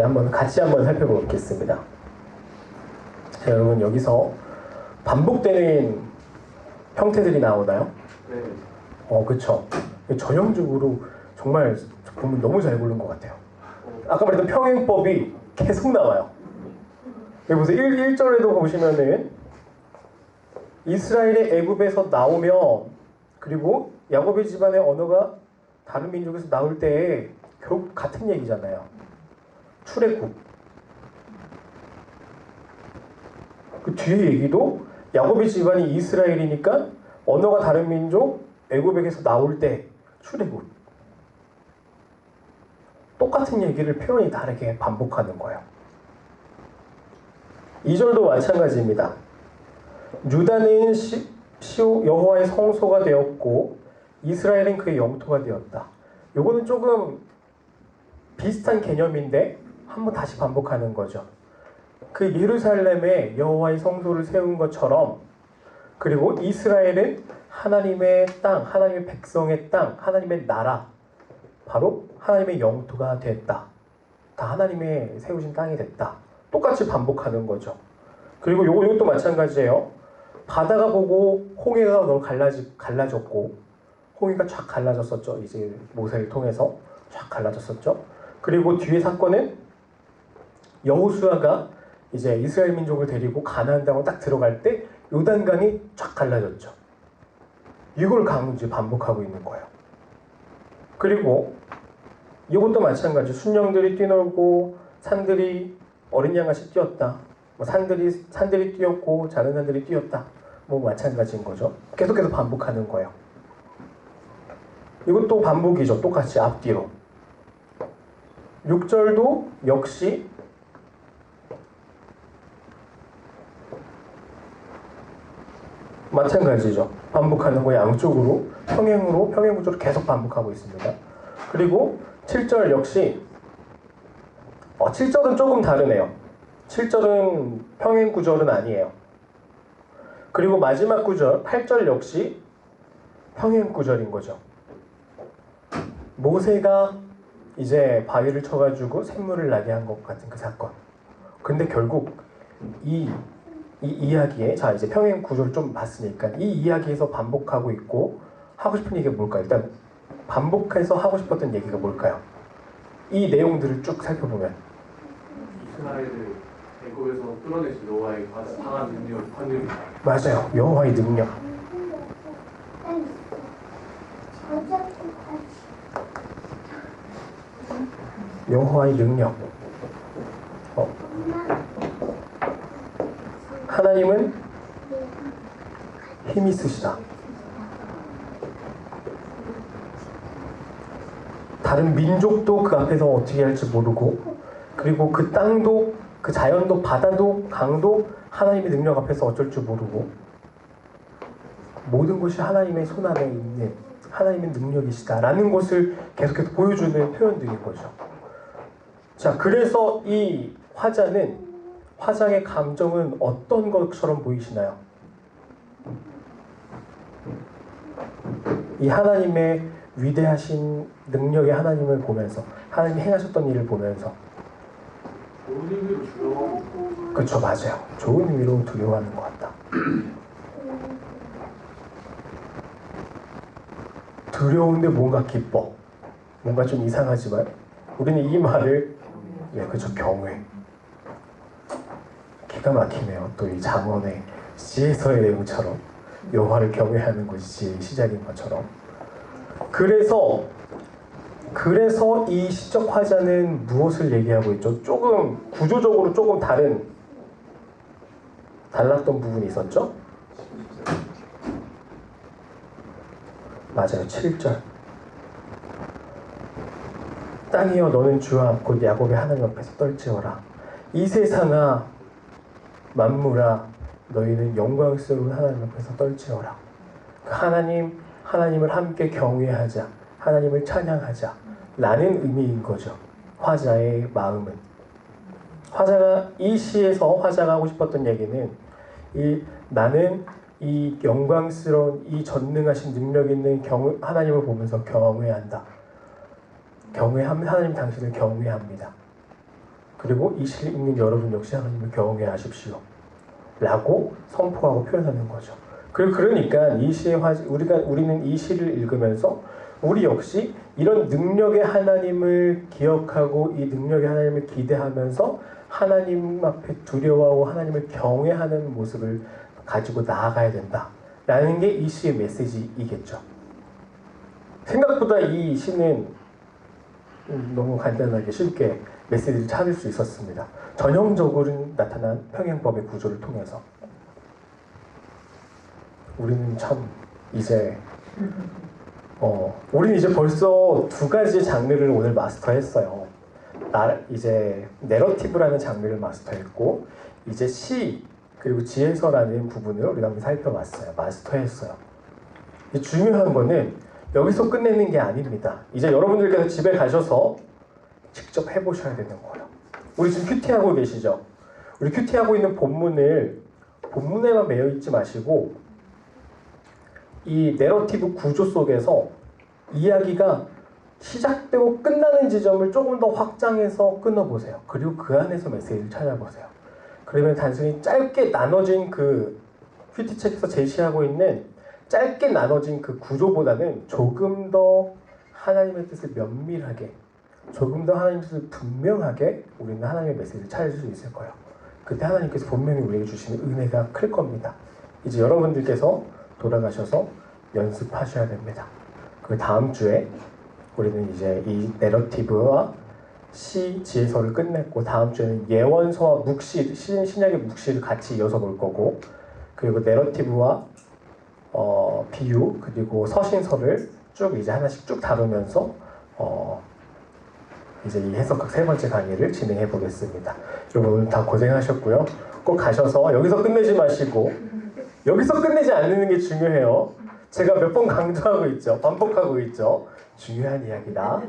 우리 같이 한번 살펴보겠습니다. 자, 여러분 여기서 반복되는 형태들이 나오나요? 네. 그쵸. 전형적으로 정말 보면 너무 잘 고른 것 같아요. 아까 말했던 평행법이 계속 나와요. 여기 보세요. 1절에도 보시면은 이스라엘의 애굽에서 나오면, 그리고 야곱의 집안의 언어가 다른 민족에서 나올 때 결국 같은 얘기잖아요. 출애굽. 그 뒤에 얘기도 야곱의 집안이 이스라엘이니까 언어가 다른 민족 애굽에게서 나올 때 출애굽. 똑같은 얘기를 표현이 다르게 반복하는 거예요. 2절도 마찬가지입니다. 유다는 여호와의 성소가 되었고 이스라엘은 그의 영토가 되었다. 요거는 조금 비슷한 개념인데 한번 다시 반복하는 거죠. 그 예루살렘에 여호와의 성소를 세운 것처럼, 그리고 이스라엘은 하나님의 땅, 하나님의 백성의 땅, 하나님의 나라, 바로 하나님의 영토가 됐다. 다 하나님의 세우신 땅이 됐다. 똑같이 반복하는 거죠. 그리고 이것도 마찬가지예요. 바다가 보고 홍해가 널 갈라졌고, 홍해가 쫙 갈라졌었죠. 이제 모세를 통해서 쫙 갈라졌었죠. 그리고 뒤에 사건은 여호수아가 이제 이스라엘 민족을 데리고 가나안 땅으로 딱 들어갈 때 요단강이 쫙 갈라졌죠. 이걸 강제 반복하고 있는 거예요. 그리고 이것도 마찬가지. 순영들이 뛰놀고 산들이 어린 양같이 뛰었다. 산들이 뛰었고 작은 산들이 뛰었다. 마찬가지인 거죠. 계속해서 반복하는 거예요. 이것도 반복이죠. 똑같이 앞뒤로. 6절도 역시 마찬가지죠. 반복하는 거 양쪽으로 평행 구조로 계속 반복하고 있습니다. 그리고 7절 역시 7절은 조금 다르네요. 7절은 평행 구절은 아니에요. 그리고 마지막 구절 8절 역시 평행 구절인 거죠. 모세가 이제 바위를 쳐가지고 샘물을 나게 한 것 같은 그 사건. 근데 결국 이 이야기에, 자 이제 평행 구조를 좀 봤으니까 이 이야기에서 반복하고 있고 하고 싶은 얘기가 뭘까요? 일단 반복해서 하고 싶었던 얘기가 뭘까요? 이 내용들을 쭉 살펴보면 이스라엘을 애굽에서 끌어내신 여호와의 강한 능력, 환경이 맞아요. 여호와의 능력. 여호와의 능력. 하나님은 힘이 있으시다. 다른 민족도 그 앞에서 어떻게 할지 모르고, 그리고 그 땅도, 그 자연도, 바다도, 강도 하나님의 능력 앞에서 어쩔 줄 모르고, 모든 것이 하나님의 손 안에 있는 하나님의 능력이시다라는 것을 계속해서 보여주는 표현들인 거죠. 자, 그래서 이 화장의 감정은 어떤 것처럼 보이시나요? 이 하나님의 위대하신 능력의 하나님을 보면서, 하나님이 행하셨던 일을 보면서, 좋은 의미로 두려워. 그렇죠, 맞아요. 좋은 의미로 두려워하는 것 같다. 두려운데 뭔가 기뻐. 뭔가 좀 이상하지만 우리는 이 말을, 그렇죠, 경외. 기가 막히네요. 또 이 잠언의 지혜서의 내용처럼 여호와를 경외하는 것이 지혜의 시작인 것처럼. 그래서 이 시적 화자는 무엇을 얘기하고 있죠? 조금 구조적으로 조금 달랐던 부분이 있었죠? 맞아요. 7절. 땅이여 너는 주와 곧 야곱의 하나님 앞에서 떨치어라. 이 세상아 만물아 너희는 영광스러운 하나님 앞에서 떨치어라. 그 하나님을 함께 경외하자. 하나님을 찬양하자 라는 의미인 거죠. 화자의 마음은. 이 시에서 화자가 하고 싶었던 얘기는 나는 이 영광스러운 이 전능하신 능력 있는 하나님을 보면서 경외한다. 하나님 당신을 경외합니다. 그리고 이 시를 읽는 여러분 역시 하나님을 경외 하십시오 라고 선포하고 표현하는 거죠. 그러니까 이 시의 우리는 이 시를 읽으면서 우리 역시 이런 능력의 하나님을 기억하고 이 능력의 하나님을 기대하면서 하나님 앞에 두려워하고 하나님을 경외하는 모습을 가지고 나아가야 된다라는 게 이 시의 메시지이겠죠. 생각보다 이 시는 너무 간단하게 쉽게 메시지를 찾을 수 있었습니다. 전형적으로 나타난 평행법의 구조를 통해서 우리는 참 이제 우리는 이제 벌써 두 가지 장르를 오늘 마스터했어요. 이제 내러티브라는 장르를 마스터했고 이제 시 그리고 지혜서라는 부분을 우리가 한번 살펴봤어요. 마스터했어요. 중요한 거는 여기서 끝내는 게 아닙니다. 이제 여러분들께서 집에 가셔서 직접 해보셔야 되는 거예요. 우리 지금 큐티하고 계시죠? 우리 큐티하고 있는 본문에만 매여 있지 마시고 이 내러티브 구조 속에서 이야기가 시작되고 끝나는 지점을 조금 더 확장해서 끊어보세요. 그리고 그 안에서 메시지를 찾아보세요. 그러면 단순히 짧게 나눠진 그 큐티책에서 제시하고 있는 짧게 나눠진 그 구조보다는 조금 더 하나님의 뜻을 면밀하게, 조금 더 하나님의 뜻을 분명하게 우리는 하나님의 메시지를 찾을 수 있을 거예요. 그때 하나님께서 분명히 우리에게 주시는 은혜가 클 겁니다. 이제 여러분들께서 돌아가셔서 연습하셔야 됩니다. 그 다음 주에 우리는 이제 이 내러티브와 시, 지혜서를 끝냈고 다음 주에는 예원서와 묵시, 신약의 묵시를 같이 이어서 볼 거고 그리고 내러티브와 비유 그리고 서신서를 쭉 이제 하나씩 쭉 다루면서 이제 이 해석학 세 번째 강의를 진행해 보겠습니다. 여러분 오늘 다 고생하셨고요. 꼭 가셔서 여기서 끝내지 마시고 여기서 끝내지 않는 게 중요해요. 제가 몇 번 강조하고 있죠. 반복하고 있죠. 중요한 이야기다.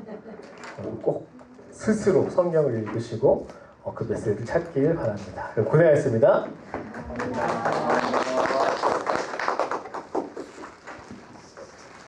꼭 스스로 성경을 읽으시고 그 메시지를 찾길 바랍니다. 고생하셨습니다.